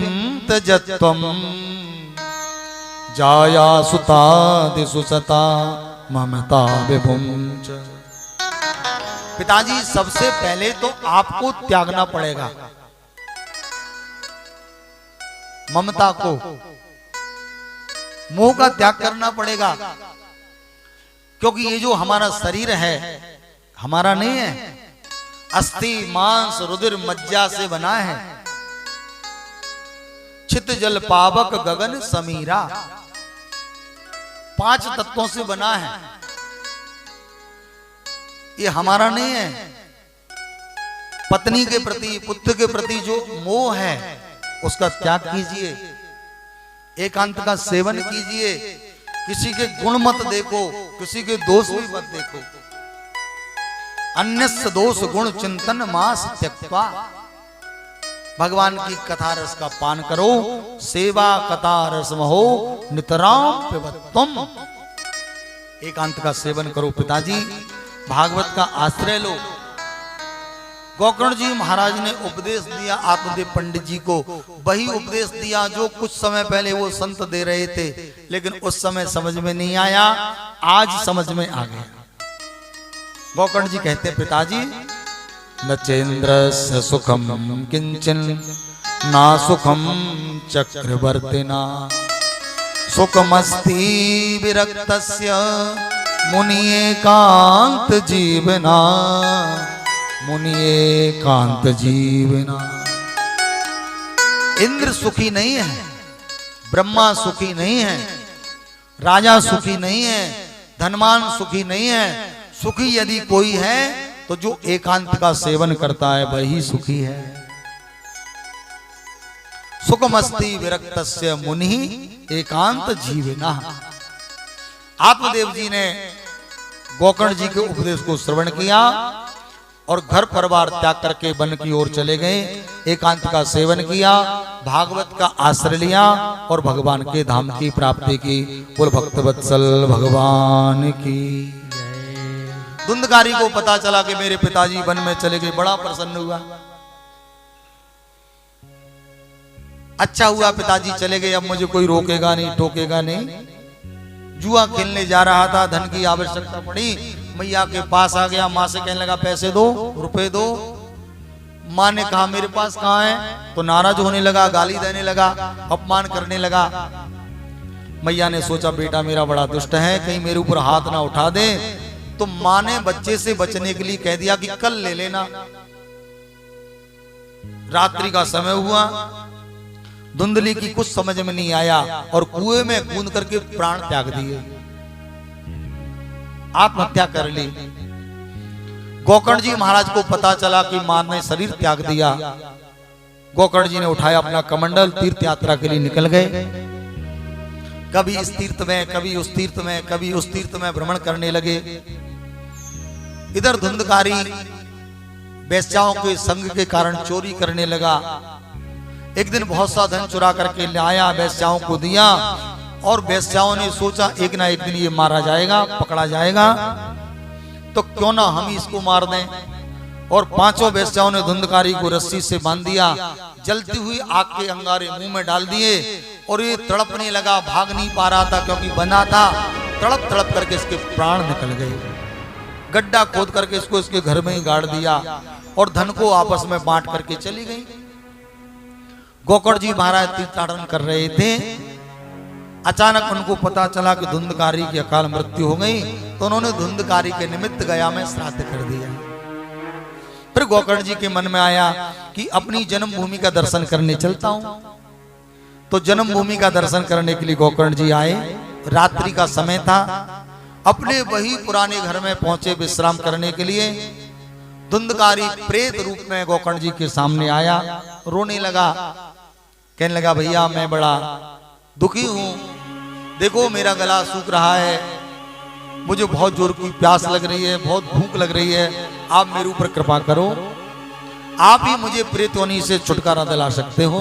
तजत्वम जाया सुता दिसु सता ममता विभुंच। पिताजी, सबसे पहले तो आपको त्यागना पड़ेगा ममता को, मोह का त्याग करना पड़ेगा। क्योंकि ये जो हमारा शरीर है हमारा नहीं है, अस्थि मांस रुधिर मज्जा से बना है। चित जल पावक गगन समीरा, 5 तत्वों से बना है। ये हमारा नहीं है। पत्नी के प्रति, पुत्र के प्रति जो मोह है उसका त्याग कीजिए, एकांत का सेवन कीजिए। किसी के गुण मत देखो, किसी के दोष भी मत देखो। अन्यस्य दोष गुण चिंतन मास त्यक्त्वा, भगवान की कथा रस का पान करो। सेवा कथा रस महो नितराम पिबत्वम, एकांत का सेवन करो। पिताजी, भागवत का आश्रय लो। गोकर्ण जी महाराज ने उपदेश दिया आत्मदेव पंडित जी को, वही उपदेश दिया जो कुछ समय पहले वो संत दे रहे थे, लेकिन उस समय समझ में नहीं आया, आज समझ में आ गया। गोकर्ण जी कहते, पिताजी, न चेन्द्रस्य सुखम किंचन ना सुखम चक्रवर्तिना सुखमस्ति विरक्तस्य मुनि एकांत जीवना, मुनि एकांत जीवना। इंद्र सुखी नहीं है, ब्रह्मा सुखी नहीं है, राजा सुखी नहीं है, धनवान सुखी नहीं है। सुखी यदि कोई है तो जो एकांत का सेवन करता है वही सुखी है। सुखमस्ति विरक्तस्य मुनि एकांत जीवना। आत्मदेव जी ने गोकर्ण जी के उपदेश को श्रवण किया और घर परिवार त्याग करके वन की ओर चले गए, एकांत का सेवन किया, भागवत का आश्रय लिया और भगवान के धाम की प्राप्ति की। बोल भक्तवत्सल भगवान की। धुंधकारी को पता चला कि मेरे पिताजी वन में चले गए, बड़ा प्रसन्न हुआ। अच्छा हुआ पिताजी चले गए, अब मुझे कोई रोकेगा नहीं टोकेगा नहीं। जुआ खेलने जा रहा था, धन की आवश्यकता पड़ी, मैया के पास आ गया, माँ से कहने लगा पैसे दो, रुपए दो। माँ ने कहा मेरे पास कहाँ है, तो नाराज होने लगा, गाली देने लगा, अपमान करने लगा। मैया ने सोचा बेटा मेरा बड़ा दुष्ट है, कहीं मेरे ऊपर हाथ ना उठा दे, तो माँ ने बच्चे से बचने के लिए कह दिया कि कल ले लेना। रात्रि का समय हुआ, धुंधली की कुछ समझ में नहीं आया और कुएं में कूद करके प्राण त्याग दिए, आत्महत्या कर ली। गोकर्ण जी महाराज को पता चला कि मां ने शरीर त्याग दिया। गोकर्ण जी ने उठाया अपना कमंडल, तीर्थ यात्रा के लिए निकल गए। कभी इस तीर्थ में, कभी उस तीर्थ में, कभी उस तीर्थ में भ्रमण करने लगे। इधर धुंधकारी वेश्याओं के संग के कारण चोरी करने लगा। एक दिन बहुत सा धन चुरा करके लाया, वेश्याओं को दिया, और वेश्याओं ने सोचा एक ना एक दिन ये मारा जाएगा, पकड़ा जाएगा, तो क्यों ना हम इसको मार दें। और पांचों वेश्याओं ने धुंधकारी को रस्सी से बांध दिया, जलती हुई आग के अंगारे मुंह में डाल दिए, और ये तड़पने लगा, भाग नहीं पा रहा था क्योंकि बंधा था। तड़प तड़प करके इसके प्राण निकल गए। गड्ढा खोद करके इसको इसके घर में ही गाड़ दिया और धन को आपस में बांट करके चली गई। गोकर्ण जी महाराज तीर्थाटन कर रहे थे, अचानक उनको पता चला कि धुंधकारी की अकाल मृत्यु हो गई, तो उन्होंने धुंधकारी के निमित्त गया में श्राद्ध कर दिया। फिर गोकर्ण जी के मन में आया कि अपनी जन्मभूमि का दर्शन करने चलता हूं। तो जन्मभूमि का दर्शन करने के लिए गोकर्ण जी आए। रात्रि का समय था, अपने वही पुराने घर में पहुंचे विश्राम करने के लिए। धुंधकारी प्रेत रूप में गोकर्ण जी के सामने आया, रोने लगा, कहने लगा भैया मैं बड़ा दुखी हूं, देखो मेरा गला सूख रहा है, मुझे बहुत जोर की प्यास लग रही है, बहुत भूख लग रही है, आप मेरे ऊपर कृपा करो, आप ही मुझे प्रेत योनि से छुटकारा दिला सकते हो।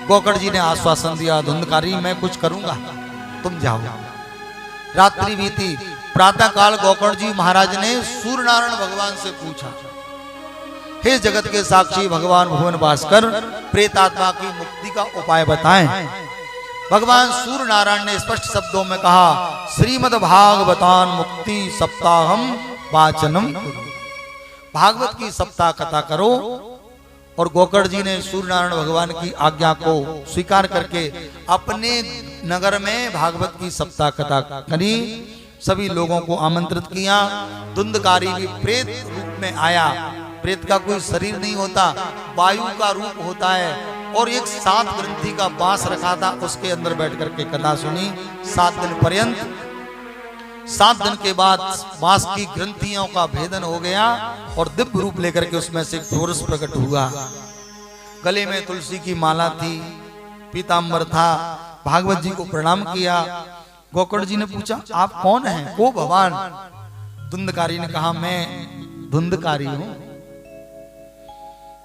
गोकर्ण जी ने आश्वासन दिया, धुंधकारी मैं कुछ करूंगा, तुम जाओ। रात्रि बीती, प्रातः काल गोकर्ण जी महाराज ने सूर्य नारायण भगवान से पूछा, हे जगत के साक्षी भगवान भुवन भास्कर, प्रेतात्मा की मुक्ति का उपाय बताएं। भगवान सूर्य नारायण ने स्पष्ट शब्दों में कहा, श्रीमद् भागवतान मुक्ति सप्ताहम वाचनम, भागवत की सप्ताह कथा करो। और गोकर्ण जी ने सूर्य नारायण भगवान की आज्ञा को स्वीकार करके अपने नगर में भागवत की सप्ताह कथा करी, सभी लोगों को आमंत्रित किया। धुंधकारी भी प्रेत रूप में आया। प्रेत का कोई शरीर नहीं होता, वायु का रूप होता है, और एक 7 ग्रंथि का बांस रखा था, उसके अंदर बैठ करके कथा सुनी 7 दिन पर्यंत। 7 दिन के बाद बांस की ग्रंथियों का भेदन हो गया और दिव्य रूप लेकर के उसमें से पुरुष प्रकट हुआ। गले में तुलसी की माला थी, पीतांबर था। भागवत जी को प्रणाम किया। गोकर्ण जी ने पूछा आप कौन हैं? ओ भगवान। धुंधकारी ने कहा मैं धुंधकारी हूं।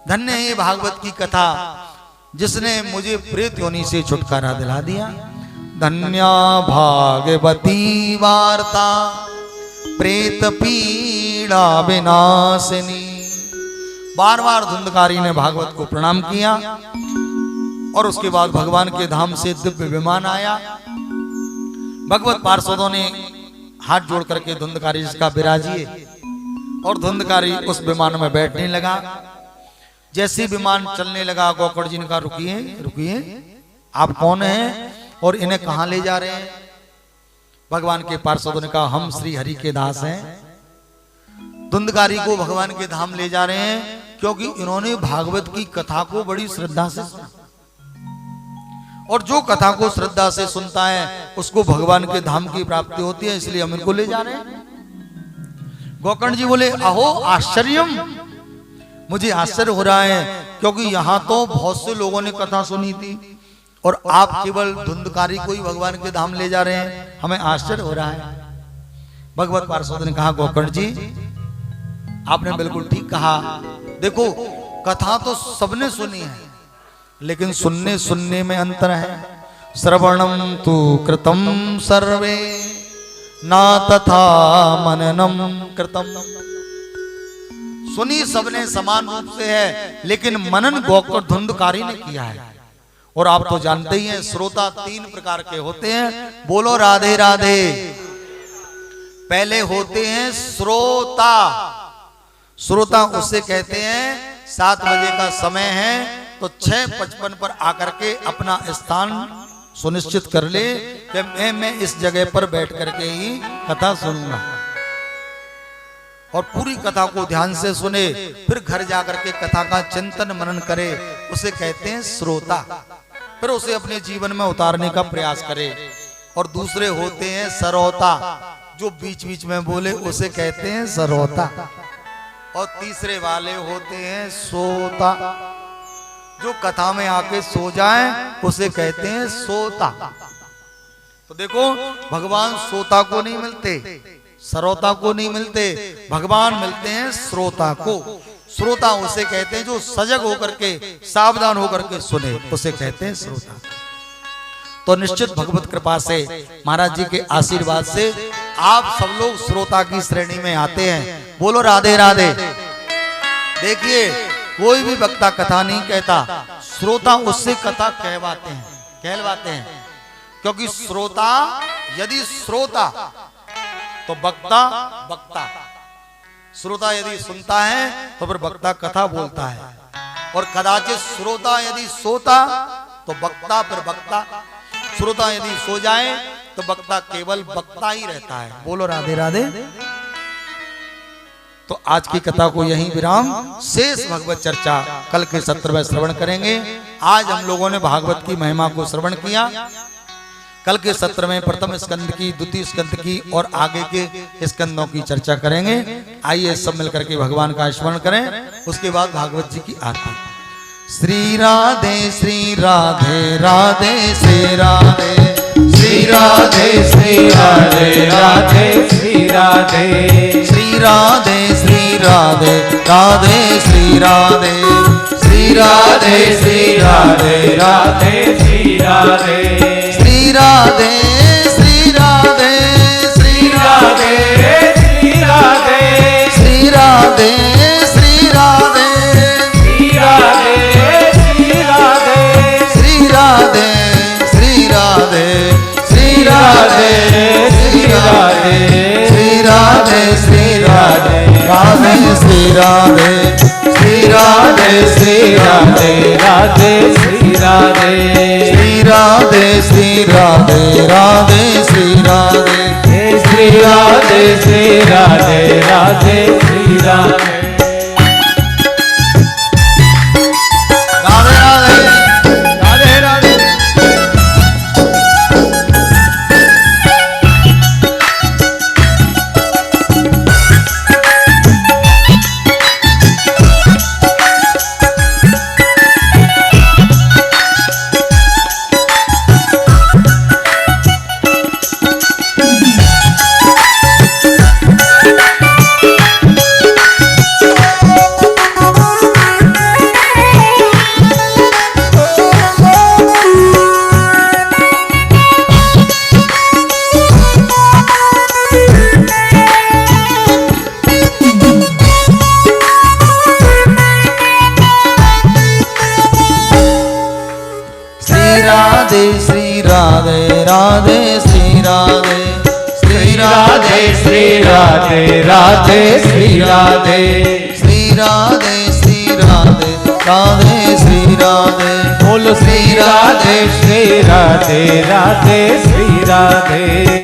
धन्य है ये भागवत की कथा जिसने मुझे प्रेत योनि से छुटकारा दिला दिया। धन्या भागवती वार्ता प्रेत पीड़ा विनाशिनी। बार बार धुंधकारी ने भागवत को प्रणाम किया और उसके बाद भगवान के धाम से दिव्य विमान आया। भगवत पार्षदों ने हाथ जोड़ करके धुंधकारी जिसका विराजिए, और धुंधकारी उस विमान में बैठने लगा। जैसे विमान चलने लगा, गोकर्ण जी ने कहा रुकिए रुकिए, आप कौन हैं और इन्हें कहां ले जा रहे हैं? भगवान के पार्षदों ने कहा हम श्री हरि के दास हैं। धुंधकारी को भगवान के धाम ले जा रहे हैं क्योंकि इन्होंने भागवत की कथा को बड़ी श्रद्धा से सुना, और जो कथा को श्रद्धा से सुनता है उसको भगवान के धाम की प्राप्ति होती है, इसलिए हम इनको ले जा रहे हैं। गोकर्ण जी बोले अहो आश्चर्यम, मुझे आश्चर्य हो रहा है क्योंकि यहाँ तो बहुत से लोगों ने कथा सुनी थी और आप केवल धुंधकारी को ही भगवान के धाम ले जा रहे हैं, हमें आश्चर्य हो रहा है। भगवत पार्षद ने कहा गोकर्ण जी आपने बिल्कुल ठीक कहा। देखो कथा तो सबने सुनी है, लेकिन सुनने सुनने में अंतर है। श्रवणम तु कृतम सर्वे ना तथा मननम कृतम। सुनी सबने समान रूप से है, लेकिन मनन गोकर धुंधकारी ने किया है। और आप तो जानते ही हैं श्रोता 3 प्रकार के होते हैं। बोलो राधे राधे। पहले होते हैं श्रोता। श्रोता उसे कहते हैं 7 बजे का समय है तो 6:55 पर आकर के अपना स्थान सुनिश्चित कर ले कि मैं इस जगह पर बैठ करके ही कथा सुनूंगा, और पूरी कथा को ध्यान से सुने, फिर घर जाकर के कथा का चिंतन मनन करे, उसे कहते हैं श्रोता। फिर उसे अपने जीवन में उतारने का प्रयास करे। और दूसरे होते हैं सरोता, जो बीच बीच में बोले उसे कहते हैं सरोता। और तीसरे वाले होते हैं सोता, जो कथा में आके सो जाए उसे कहते हैं सोता। तो देखो भगवान सोता को नहीं मिलते, सरोता को नहीं मिलते, भगवान मिलते हैं श्रोता को। श्रोता उसे कहते हैं जो सजग होकर के सावधान होकर के सुने, उसे कहते हैं श्रोता। तो निश्चित भगवत कृपा से, महाराज जी के आशीर्वाद से आप सब लोग श्रोता की श्रेणी में आते हैं। बोलो राधे राधे। देखिए कोई भी वक्ता कथा नहीं कहता, श्रोता उससे कथा कहलवाते हैं। क्योंकि श्रोता यदि श्रोता तो वक्ता वक्ता, श्रोता यदि सुनता है तो फिर वक्ता कथा बोलता है, और कदाचित श्रोता यदि सोता तो वक्ता फिर वक्ता, श्रोता यदि सो जाए तो वक्ता केवल वक्ता ही रहता है। बोलो राधे राधे। तो आज की कथा को यहीं विराम, शेष भगवत चर्चा कल के सत्र में श्रवण करेंगे। आज हम लोगों ने भागवत की महिमा को श्रवण किया। कल के सत्र में प्रथम स्कंद की, द्वितीय स्कंद की और आगे के स्कंदों की चर्चा करेंगे। आइए सब मिलकर के भगवान का स्मरण करें, उसके बाद भागवत जी की आरती। श्री राधे श्री राधे राधे श्री राधे, श्री राधे श्री राधे राधे श्री राधे, श्री राधे श्री राधे राधे श्री राधे, श्री राधे श्री राधे राधे श्री राधे, श्री राधे श्री राधे श्री राधे, श्री राधे श्री राधे श्री राधे, श्री राधे श्री राधे श्री राधे, श्री राधे श्री राधे श्री राधे, श्री राधे श्री राधे राधे श्री राधे, श्री राधे श्री राधे राधे श्री राधे, श्री राधे श्री राधे राधे श्री राधे, श्री राधे श्री राधे राधे श्री राधे। श्री राधे राधे श्री राधे, श्री राधे श्री राधे राधे श्री राधे, श्री राधे श्री राधे राधे श्री राधे, बोलो श्री राधे श्री राधे राधे श्री राधे।